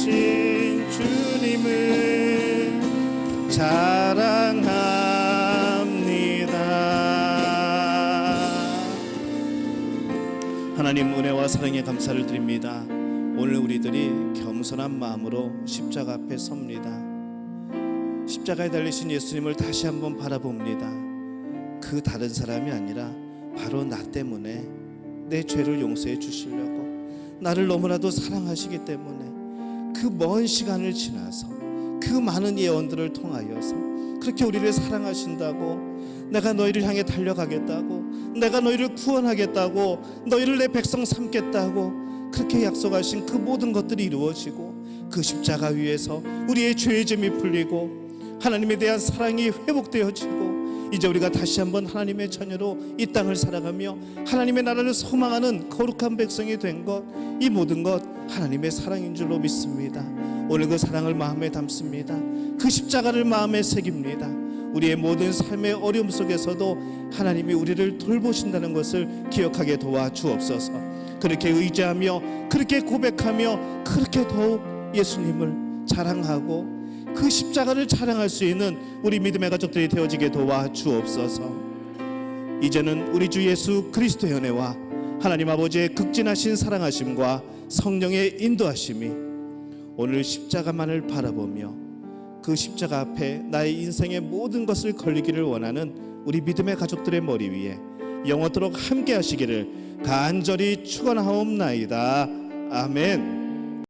주님을 자랑합니다. 하나님 은혜와 사랑에 감사를 드립니다. 오늘 우리들이 겸손한 마음으로 십자가 앞에 섭니다. 십자가에 달리신 예수님을 다시 한번 바라봅니다. 그 다른 사람이 아니라 바로 나 때문에 내 죄를 용서해 주시려고 나를 너무나도 사랑하시기 때문에 그 먼 시간을 지나서 그 많은 예언들을 통하여서 그렇게 우리를 사랑하신다고, 내가 너희를 향해 달려가겠다고, 내가 너희를 구원하겠다고, 너희를 내 백성 삼겠다고 그렇게 약속하신 그 모든 것들이 이루어지고 그 십자가 위에서 우리의 죄의 점이 풀리고 하나님에 대한 사랑이 회복되어지고 이제 우리가 다시 한번 하나님의 자녀로 이 땅을 살아가며 하나님의 나라를 소망하는 거룩한 백성이 된 것, 이 모든 것 하나님의 사랑인 줄로 믿습니다. 오늘 그 사랑을 마음에 담습니다. 그 십자가를 마음에 새깁니다. 우리의 모든 삶의 어려움 속에서도 하나님이 우리를 돌보신다는 것을 기억하게 도와주옵소서. 그렇게 의지하며 그렇게 고백하며 그렇게 더욱 예수님을 자랑하고 그 십자가를 자랑할 수 있는 우리 믿음의 가족들이 되어지게 도와 주옵소서. 이제는 우리 주 예수 그리스도의 은혜와 하나님 아버지의 극진하신 사랑하심과 성령의 인도하심이 오늘 십자가만을 바라보며 그 십자가 앞에 나의 인생의 모든 것을 걸리기를 원하는 우리 믿음의 가족들의 머리 위에 영원토록 함께 하시기를 간절히 축원하옵나이다. 아멘.